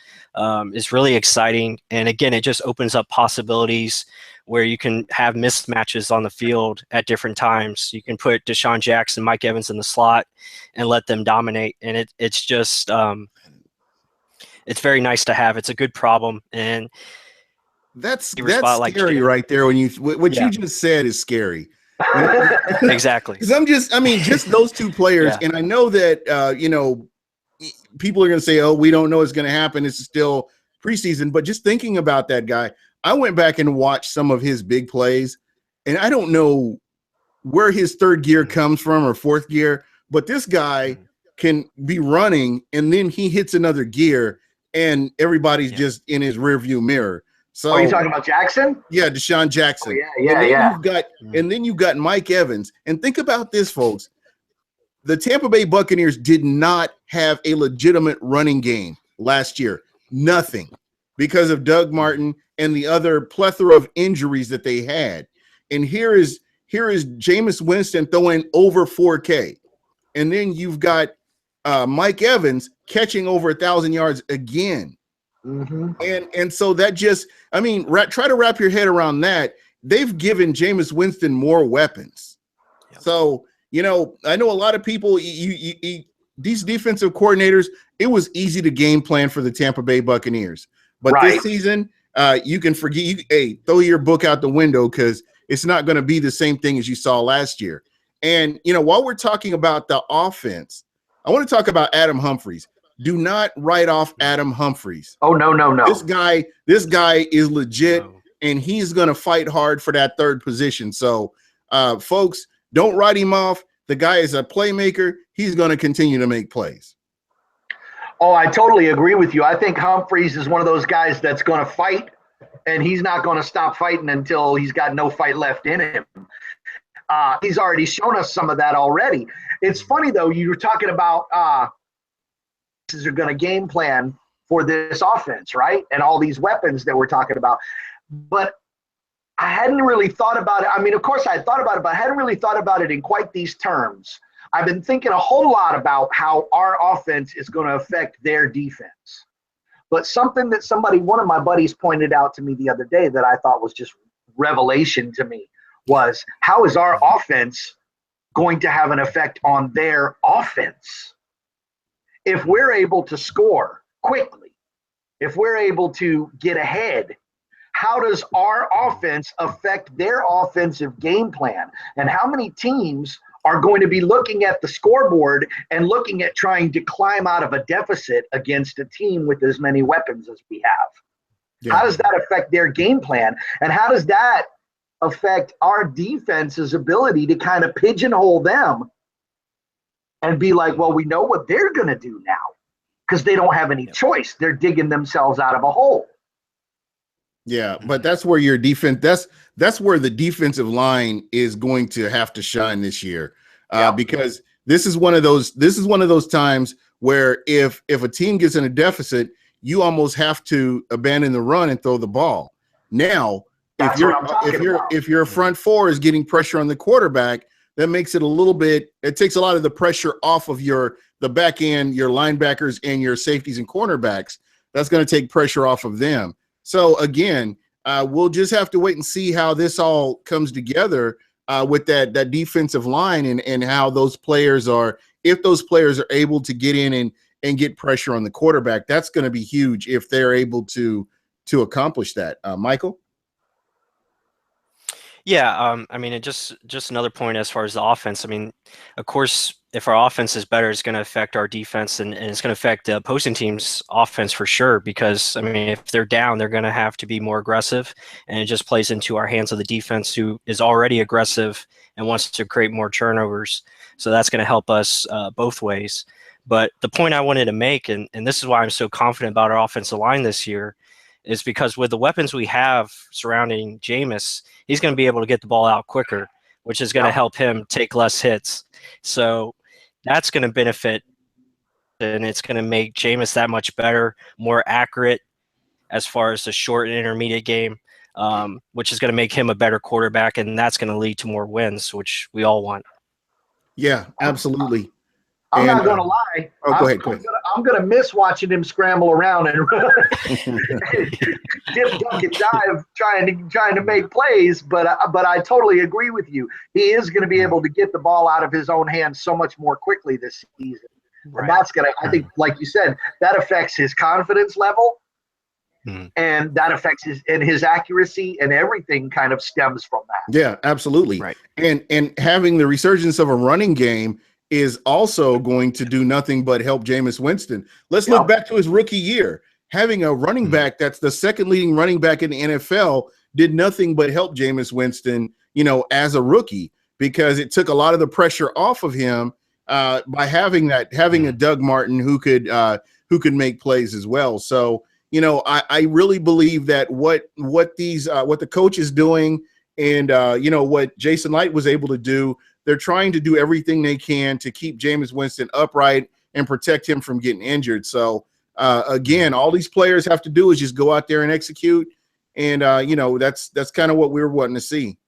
is really exciting. And again, it just opens up possibilities where you can have mismatches on the field at different times. You can put Deshaun Jackson, Mike Evans in the slot and let them dominate. And it's just it's very nice to have. It's a good problem. And that's scary right there. When what you just said is scary. Exactly. Because just those two players. Yeah. And I know that, you know, people are going to say, oh, we don't know what's going to happen. It's still preseason. But just thinking about that guy, I went back and watched some of his big plays, and I don't know where his third gear comes from or fourth gear, but this guy can be running and then he hits another gear and everybody's just in his rearview mirror. So are you talking about Jackson? Yeah, Deshaun Jackson. Oh, and then you've got Mike Evans. And think about this, folks. The Tampa Bay Buccaneers did not have a legitimate running game last year. Nothing, because of Doug Martin and the other plethora of injuries that they had. And here is Jameis Winston throwing over 4K. And then you've got Mike Evans catching over 1,000 yards again. Mm-hmm. And so that just, I mean, try to wrap your head around that. They've given Jameis Winston more weapons. Yep. So, you know, I know a lot of people, these defensive coordinators, it was easy to game plan for the Tampa Bay Buccaneers. But this season, you can forget, throw your book out the window, because it's not going to be the same thing as you saw last year. And, you know, while we're talking about the offense, I want to talk about Adam Humphreys. Do not write off Adam Humphreys. Oh, no. This guy is legit, and he's going to fight hard for that third position. So, folks, don't write him off. The guy is a playmaker. He's going to continue to make plays. Oh, I totally agree with you. I think Humphreys is one of those guys that's going to fight, and he's not going to stop fighting until he's got no fight left in him. He's already shown us some of that already. It's funny, though, you were talking about are going to game plan for this offense, right? And all these weapons that we're talking about. But I hadn't really thought about it. I mean, of course I had thought about it, but I hadn't really thought about it in quite these terms. I've been thinking a whole lot about how our offense is going to affect their defense. But something that one of my buddies pointed out to me the other day that I thought was just revelation to me was, how is our offense going to have an effect on their offense? If we're able to score quickly, if we're able to get ahead, how does our offense affect their offensive game plan? And how many teams are going to be looking at the scoreboard and looking at trying to climb out of a deficit against a team with as many weapons as we have? Yeah. How does that affect their game plan? And how does that affect our defense's ability to kind of pigeonhole them and be like, well, we know what they're going to do now, because they don't have any choice. They're digging themselves out of a hole. Yeah, but that's where your defense, that's where the defensive line is going to have to shine this year. Because this is one of those times where if a team gets in a deficit, you almost have to abandon the run and throw the ball. Now, if your front four is getting pressure on the quarterback, that makes it it takes a lot of the pressure off of the back end, your linebackers and your safeties and cornerbacks. That's going to take pressure off of them. So again, we'll just have to wait and see how this all comes together with that defensive line and how those players are, if those players are able to get in and get pressure on the quarterback. That's going to be huge if they're able to accomplish that. Michael? Yeah, I mean, just another point as far as the offense. I mean, of course, if our offense is better, it's going to affect our defense, and it's going to affect the opposing team's offense for sure. Because I mean, if they're down, they're going to have to be more aggressive, and it just plays into our hands of the defense, who is already aggressive and wants to create more turnovers. So that's going to help us both ways. But the point I wanted to make, and this is why I'm so confident about our offensive line this year, is because with the weapons we have surrounding Jameis, he's going to be able to get the ball out quicker, which is going to help him take less hits. So that's going to benefit, and it's going to make Jameis that much better, more accurate as far as the short and intermediate game, which is going to make him a better quarterback, and that's going to lead to more wins, which we all want. Yeah, absolutely. I'm not going to lie. Oh, go ahead. I'm going to miss watching him scramble around and dip, duck, and dive, trying to make plays. But I totally agree with you. He is going to be able to get the ball out of his own hands so much more quickly this season. Right. And that's going to, I think, like you said, that affects his confidence level, and that affects his accuracy, and everything kind of stems from that. Yeah, absolutely. Right. And having the resurgence of a running game is also going to do nothing but help Jameis Winston. Let's look back to his rookie year. Having a running back that's the second leading running back in the NFL did nothing but help Jameis Winston, as a rookie, because it took a lot of the pressure off of him by having a Doug Martin who could make plays as well. So, I really believe that what the coach is doing, and what Jason Light was able to do, they're trying to do everything they can to keep Jameis Winston upright and protect him from getting injured. So, again, all these players have to do is just go out there and execute. And, that's kind of what we're wanting to see.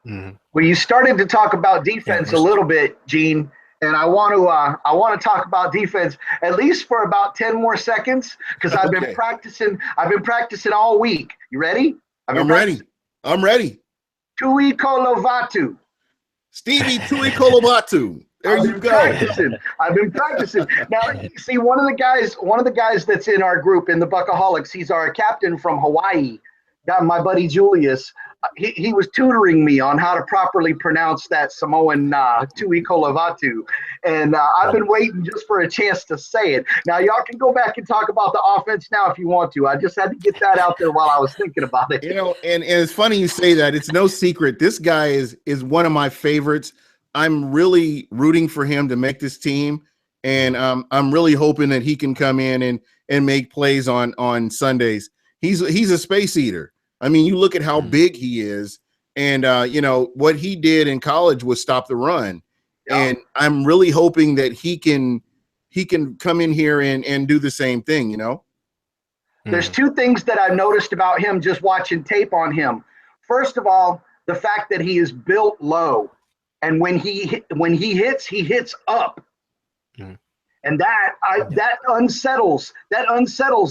Mm-hmm. Well, you started to talk about defense a little bit, Gene, and I want to talk about defense at least for about 10 more seconds, because I've been practicing. I've been practicing all week. You ready? I'm ready. Tui Kolovatu. Stevie Tui Kolobatu. There you go. I've been practicing. Now, see, one of the guys that's in our group in the Buccoholics, he's our captain from Hawaii. Got my buddy Julius. He was tutoring me on how to properly pronounce that Samoan Tui Kolovatu. And I've been waiting just for a chance to say it. Now, y'all can go back and talk about the offense now if you want to. I just had to get that out there while I was thinking about it. And it's funny you say that. It's no secret. This guy is one of my favorites. I'm really rooting for him to make this team. And I'm really hoping that he can come in and make plays on Sundays. He's a space eater. I mean, you look at how big he is, and what he did in college was stop the run. Yeah. And I'm really hoping that he can come in here and do the same thing, There's two things that I noticed about him just watching tape on him. First of all, the fact that he is built low, and when he hits up. And that unsettles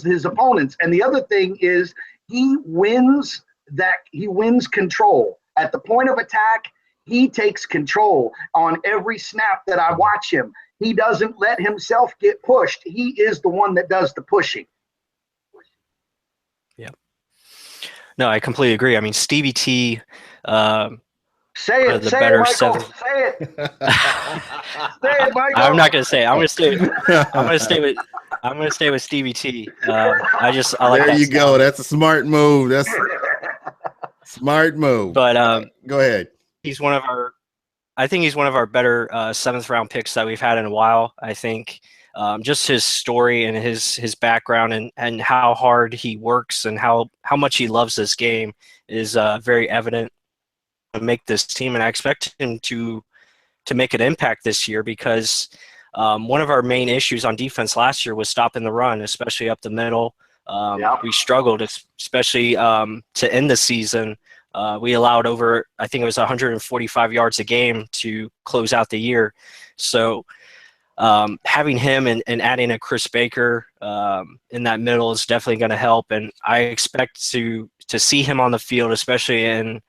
his opponents. And the other thing is he wins control. At the point of attack, he takes control on every snap that I watch him. He doesn't let himself get pushed. He is the one that does the pushing. Yeah. No, I completely agree. I mean, Stevie T, say it, Michael. Say it. Say it, Michael. I'm not gonna say it. I'm gonna stay with Stevie T. I like there that. You go. That's a smart move. That's smart move. But go ahead. I think he's one of our better 7th round picks that we've had in a while. I think just his story and his background and how hard he works and how much he loves this game is very evident to make this team, and I expect him to make an impact this year, because one of our main issues on defense last year was stopping the run, especially up the middle. We struggled, especially to end the season. We allowed over, I think it was 145 yards a game to close out the year. So having him and adding a Chris Baker in that middle is definitely going to help, and I expect to see him on the field, especially in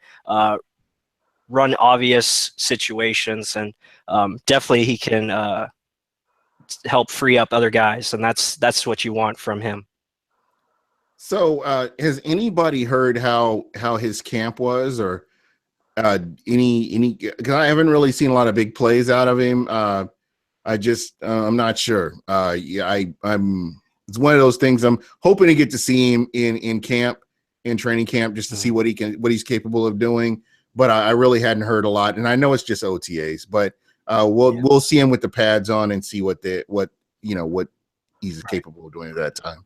run obvious situations, and definitely he can help free up other guys, and that's what you want from him. So has anybody heard how his camp was, or Any because I haven't really seen a lot of big plays out of him. I'm not sure. I'm it's one of those things. I'm hoping to get to see him in camp, in training camp, just to see what he's capable of doing. But I really hadn't heard a lot, and I know it's just OTAs. But we'll see him with the pads on and see what he's capable of doing at that time.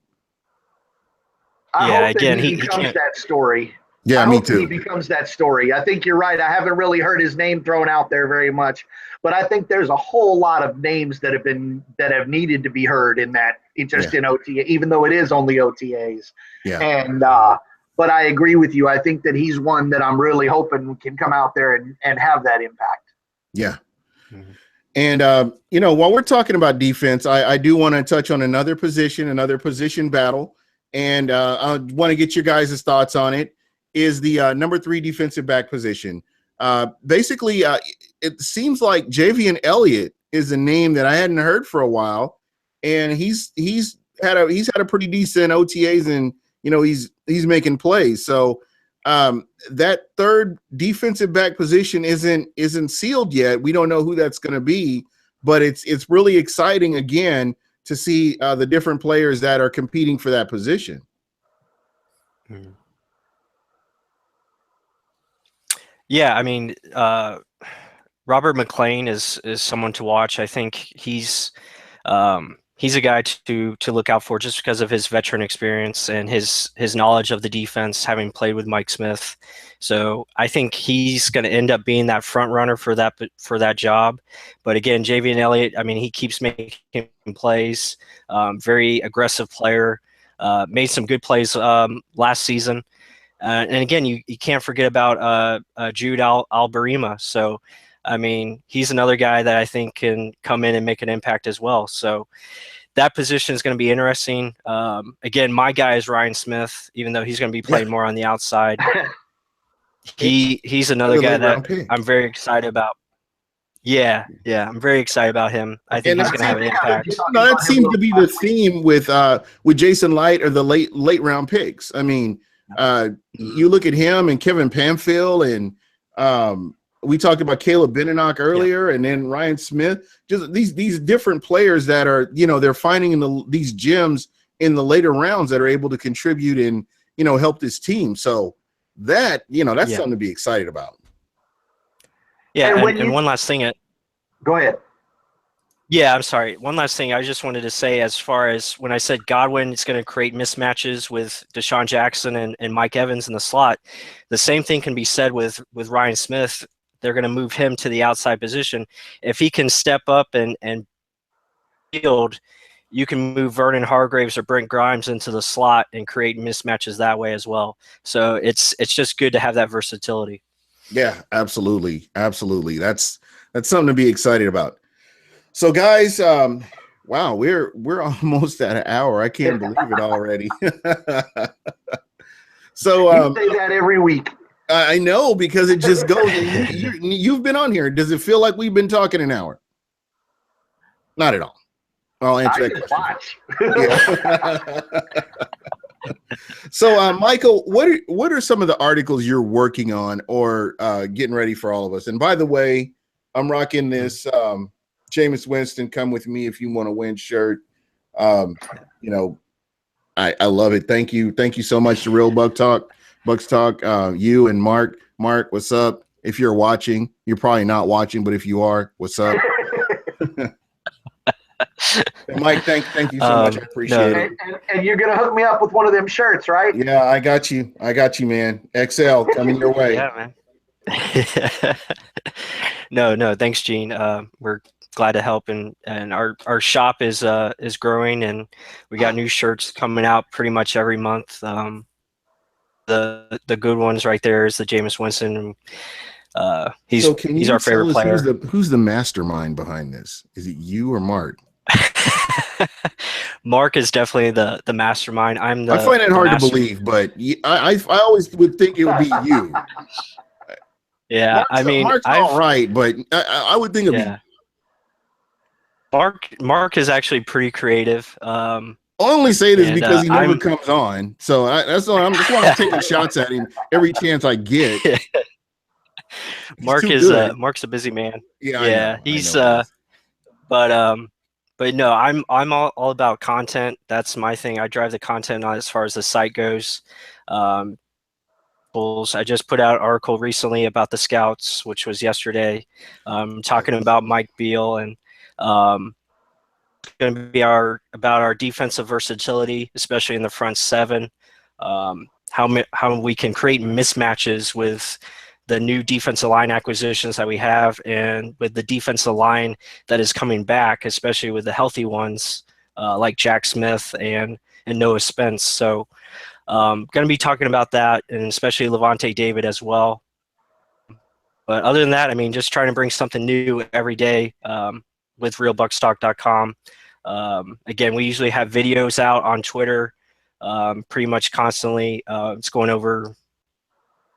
I hope that he becomes that story. Yeah, me too. He becomes that story. I think you're right. I haven't really heard his name thrown out there very much, but I think there's a whole lot of names that have needed to be heard in OTA, even though it is only OTAs. Yeah. And but I agree with you. I think that he's one that I'm really hoping can come out there and have that impact. Yeah. Mm-hmm. And while we're talking about defense, I do want to touch on another position battle, and I want to get your guys' thoughts on it. Is the number 3 defensive back position. Basically, it seems like Javian Elliott is a name that I hadn't heard for a while, and he's had a pretty decent OTAs, and he's making plays. So that third defensive back position isn't sealed yet. We don't know who that's going to be, but it's really exciting again to see the different players that are competing for that position. Mm-hmm. Yeah, I mean, Robert McLean is someone to watch. I think he's a guy to look out for just because of his veteran experience and his knowledge of the defense, having played with Mike Smith. So I think he's going to end up being that front runner for that job. But again, Javian Elliott, I mean, he keeps making plays. Very aggressive player. Made some good plays last season. And again, you can't forget about Jude Albarima. So, I mean, he's another guy that I think can come in and make an impact as well. So that position is going to be interesting. Again, my guy is Ryan Smith, even though he's going to be playing more on the outside. He's another guy that I'm very excited about. Yeah, I'm very excited about him. I think he's going to have an impact. No, that seems to be the theme with Jason Light or the late round picks. I mean, you look at him and Kevin Pamphil, and we talked about Caleb Benenoch earlier, and then Ryan Smith. Just these different players that are they're finding these gems in the later rounds that are able to contribute and help this team. So that's something to be excited about. Yeah, and one last thing. Go ahead. Yeah, I'm sorry. One last thing I just wanted to say, as far as when I said Godwin is going to create mismatches with Deshaun Jackson and Mike Evans in the slot, the same thing can be said with Ryan Smith. They're going to move him to the outside position. If he can step up and field, you can move Vernon Hargraves or Brent Grimes into the slot and create mismatches that way as well. So it's just good to have that versatility. Yeah, absolutely. Absolutely. That's something to be excited about. So guys, wow, we're almost at an hour. I can't believe it already. So you say that every week. I know, because it just goes. You've been on here. Does it feel like we've been talking an hour? Not at all. I'll answer that question. Yeah. So, Michael, what are some of the articles you're working on or getting ready for all of us? And by the way, I'm rocking this Jameis Winston "Come With Me If You Want to Win" shirt. I love it. Thank you so much to Real Bucs Talk. You and Mark, what's up? If you're watching, you're probably not watching, but if you are, what's up? Mike, thank you so much. I appreciate it. And you're gonna hook me up with one of them shirts, right? Yeah, I got you, man. XL coming your way. Yeah, man. No, thanks, Gene. We're glad to help, and our shop is growing, and we got new shirts coming out pretty much every month. The good ones right there is the Jameis Winston. He's our favorite player. Who's the mastermind behind this? Is it you or Mark? Mark is definitely the mastermind. I find it hard to believe, but I always would think it would be you. Yeah, Mark's all right, but I would think of you. Mark is actually pretty creative. I only say this because he never comes on, so that's all. I'm just want to take shots at him every chance I get. Mark too is good. Mark's a busy man. Yeah, Yeah, I he's know he is. but no, I'm all about content. That's my thing. I drive the content on as far as the site goes. Um, I just put out an article recently about the Scouts, which was yesterday, talking about Mike Beal and going to be about our defensive versatility, especially in the front seven. How we can create mismatches with the new defensive line acquisitions that we have, and with the defensive line that is coming back, especially with the healthy ones like Jack Smith and Noah Spence. So, going to be talking about that, and especially Levante David as well. But other than that, I mean, just trying to bring something new every day with realbuckstalk.com. Again, we usually have videos out on Twitter pretty much constantly. It's going over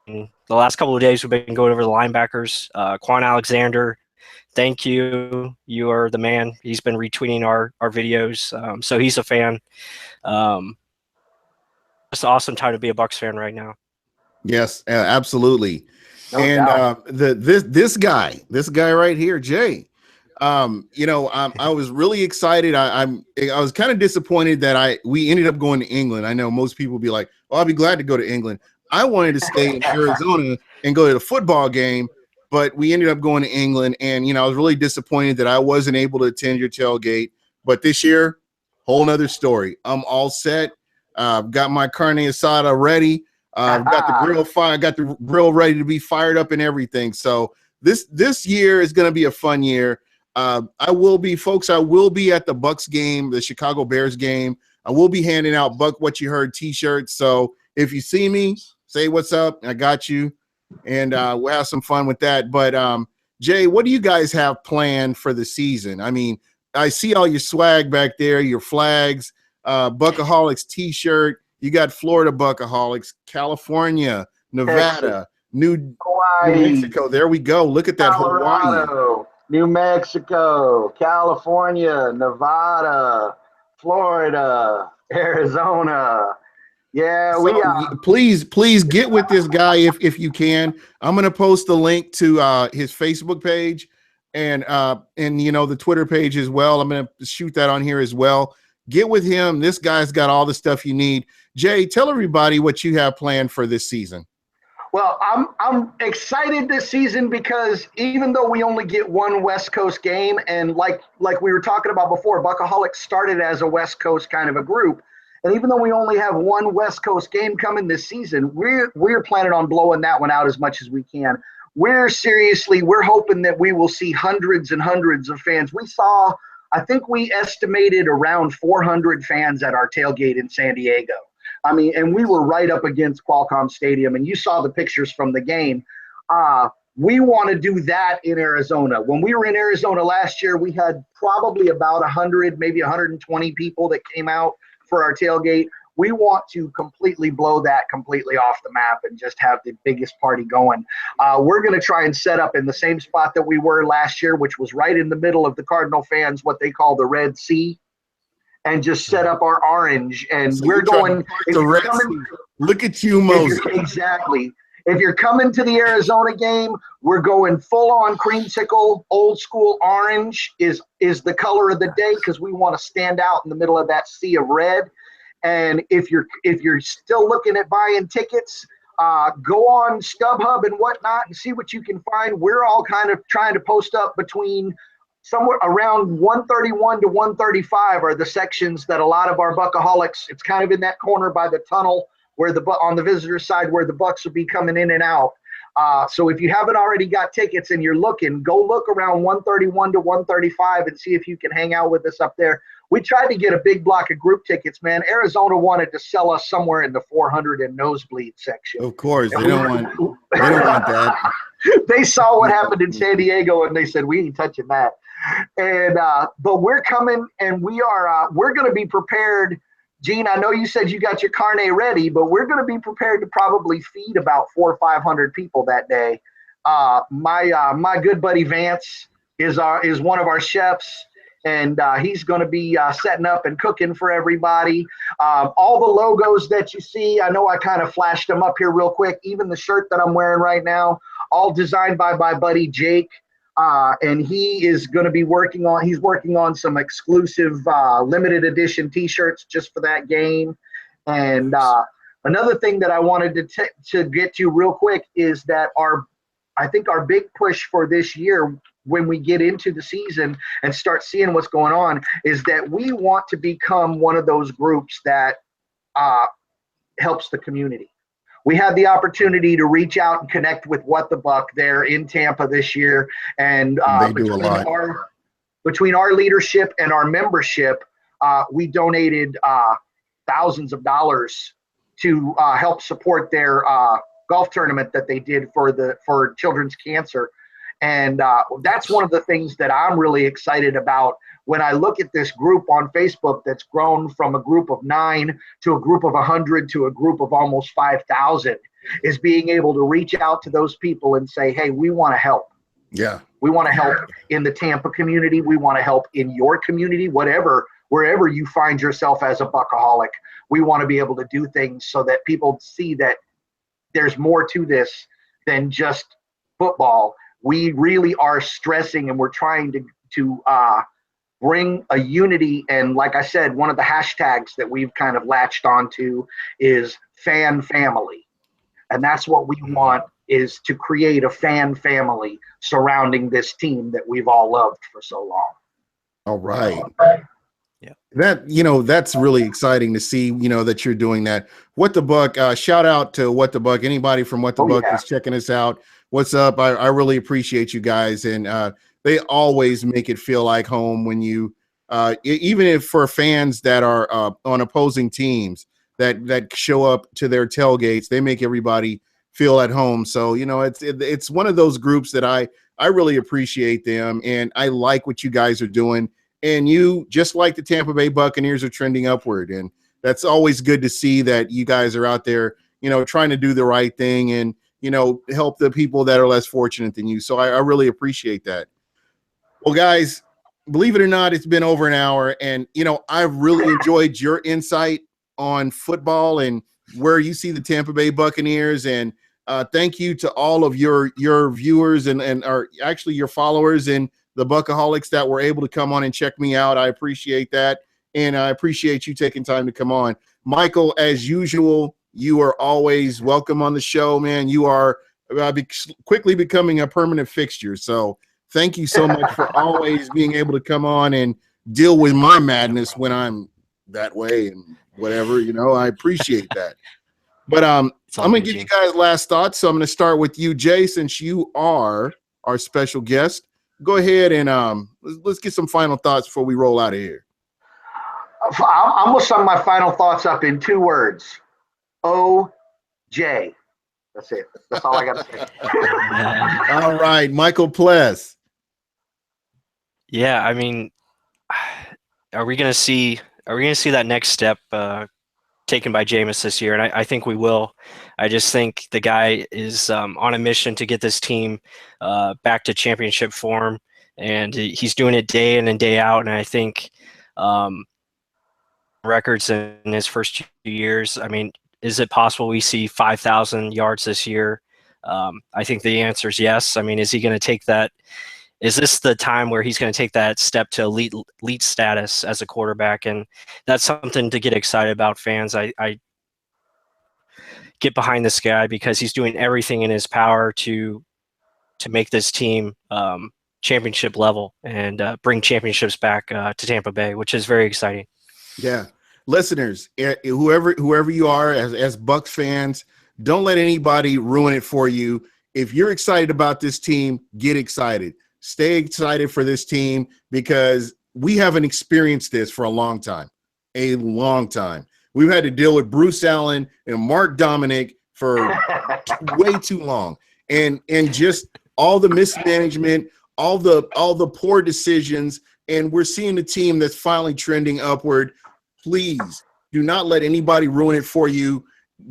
the last couple of days. We've been going over the linebackers. Quan Alexander, thank you. You are the man. He's been retweeting our videos, so he's a fan. It's an awesome time to be a Bucs fan right now. Yes, absolutely. No And doubt. this guy right here, Jay. I was really excited. I was kind of disappointed that we ended up going to England. I know most people be like, "Oh, I'll be glad to go to England." I wanted to stay in Arizona and go to the football game, but we ended up going to England. And I was really disappointed that I wasn't able to attend your tailgate. But this year, whole nother story. I'm all set. Got my carne asada ready. Got the grill fire. Got the grill ready to be fired up and everything. So this year is going to be a fun year. I will be at the Bucs game, the Chicago Bears game. I will be handing out Buc What You Heard T-shirts. So if you see me, say what's up. I got you, and we'll have some fun with that. But Jay, what do you guys have planned for the season? I mean, I see all your swag back there, your flags, Buccoholics T-shirt. You got Florida Buccoholics, California, Nevada, New Mexico. There we go. Look at that, Colorado, Hawaii. New Mexico, California, Nevada, Florida, Arizona. Yeah, so please get with this guy if you can. I'm going to post the link to his Facebook page and the Twitter page as well. I'm going to shoot that on here as well. Get with him. This guy's got all the stuff you need. Jay, tell everybody what you have planned for this season. Well, I'm excited this season because even though we only get one West Coast game, and like we were talking about before, Buccoholics started as a West Coast kind of a group, and even though we only have one West Coast game coming this season, we're planning on blowing that one out as much as we can. We're hoping that we will see hundreds and hundreds of fans. I think we estimated around 400 fans at our tailgate in San Diego. I mean, and we were right up against Qualcomm Stadium, and you saw the pictures from the game. We want to do that in Arizona. When we were in Arizona last year, we had probably about 100, maybe 120 people that came out for our tailgate. We want to completely blow that completely off the map and just have the biggest party going. We're going to try and set up in the same spot that we were last year, which was right in the middle of the Cardinal fans, what they call the Red Sea, and just set up our orange. And So we're going – look at you, Moses. Exactly. If you're coming to the Arizona game, we're going full-on creamsicle, old-school orange is the color of the day because we want to stand out in the middle of that sea of red. And if you're still looking at buying tickets, go on StubHub and whatnot and see what you can find. We're all kind of trying to post up between somewhere around 131 to 135 are the sections that a lot of our Buccoholics, it's kind of in that corner by the tunnel where on the visitor side where the Bucs will be coming in and out. So if you haven't already got tickets and you're looking, go look around 131 to 135 and see if you can hang out with us up there. We tried to get a big block of group tickets, man. Arizona wanted to sell us somewhere in the 400 and nosebleed section. Of course, they don't want that. They saw what happened in San Diego and they said, we ain't touching that. And but we're coming and we're going to be prepared. Gene, I know you said you got your carne ready, but we're going to be prepared to probably feed about 400 or 500 people that day. My good buddy Vance is one of our chefs, and he's going to be setting up and cooking for everybody. All the logos that you see, I know I kind of flashed them up here real quick. Even the shirt that I'm wearing right now, all designed by my buddy Jake. And he is going to be working on some exclusive limited edition t-shirts just for that game. And another thing that I wanted to get to real quick is that I think our big push for this year, when we get into the season and start seeing what's going on, is that we want to become one of those groups that helps the community. We had the opportunity to reach out and connect with What the Buc there in Tampa this year, and between our leadership and our membership, we donated thousands of dollars to help support their golf tournament that they did for children's cancer. And that's one of the things that I'm really excited about when I look at this group on Facebook that's grown from a group of 9 to a group of 100 to a group of almost 5,000, is being able to reach out to those people and say, hey, we want to help. Yeah. We want to help in the Tampa community. We want to help in your community, wherever you find yourself as a Buccoholic. We want to be able to do things so that people see that there's more to this than just football. We really are stressing, and we're trying to bring a unity. And like I said, one of the hashtags that we've kind of latched onto is fan family. And that's what we want, is to create a fan family surrounding this team that we've all loved for so long. All right. Yeah. That's really exciting to see, that you're doing that. What the Buc, shout out to What the Buc. Anybody from What the Buc is checking us out. What's up? I really appreciate you guys. And they always make it feel like home when you, even if for fans that are on opposing teams that show up to their tailgates, they make everybody feel at home. So, it's one of those groups that I really appreciate them. And I like what you guys are doing. And you, just like the Tampa Bay Buccaneers, are trending upward. And that's always good to see that you guys are out there, trying to do the right thing and, help the people that are less fortunate than you. So I really appreciate that. Well, guys, believe it or not, it's been over an hour. And, I've really enjoyed your insight on football and where you see the Tampa Bay Buccaneers. And thank you to all of your viewers and actually your followers and the Buccoholics that were able to come on and check me out. I appreciate that. And I appreciate you taking time to come on. Michael, as usual, you are always welcome on the show, man. You are quickly becoming a permanent fixture. So thank you so much for always being able to come on and deal with my madness when I'm that way and whatever, I appreciate that. But I'm going to give you guys last thoughts. So I'm going to start with you, Jay, since you are our special guest. Go ahead and let's get some final thoughts before we roll out of here. I'm going to sum my final thoughts up in 2 words. OJ. That's it. That's all I got to say. All right, Michael Pless. Yeah, I mean, are we going to see that next step taken by Jameis this year? And I think we will. I just think the guy is on a mission to get this team back to championship form, and he's doing it day in and day out. And I think records in his first 2 years, I mean, is it possible we see 5,000 yards this year? I think the answer is yes. I mean, is he going to take that? Is this the time where he's going to take that step to elite status as a quarterback? And that's something to get excited about, fans. I get behind this guy because he's doing everything in his power to make this team championship level and bring championships back to Tampa Bay, which is very exciting. Yeah. Listeners, whoever you are as Bucs fans, don't let anybody ruin it for you. If you're excited about this team, get excited. Stay excited for this team because we haven't experienced this for a long time. We've had to deal with Bruce Allen and Mark Dominic for way too long. And just all the mismanagement, all the poor decisions, and we're seeing a team that's finally trending upward. Please do not let anybody ruin it for you.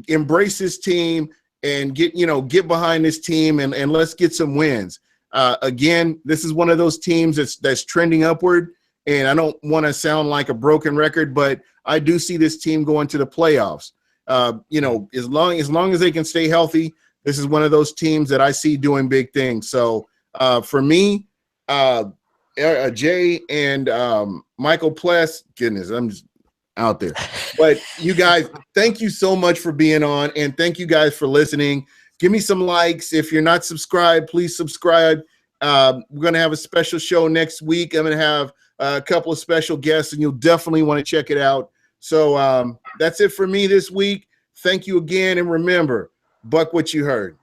Embrace this team and get behind this team and let's get some wins. Again, this is one of those teams that's trending upward, and I don't want to sound like a broken record, but I do see this team going to the playoffs. As long as they can stay healthy, This is one of those teams that I see doing big things. So for me, Jay and Michael Pless, goodness, I'm just out there. But you guys, thank you so much for being on, and thank you guys for listening. Give me some likes. If you're not subscribed, please subscribe. We're going to have a special show next week. I'm going to have a couple of special guests, and you'll definitely want to check it out. So that's it for me this week. Thank you again, and remember, buck what you heard.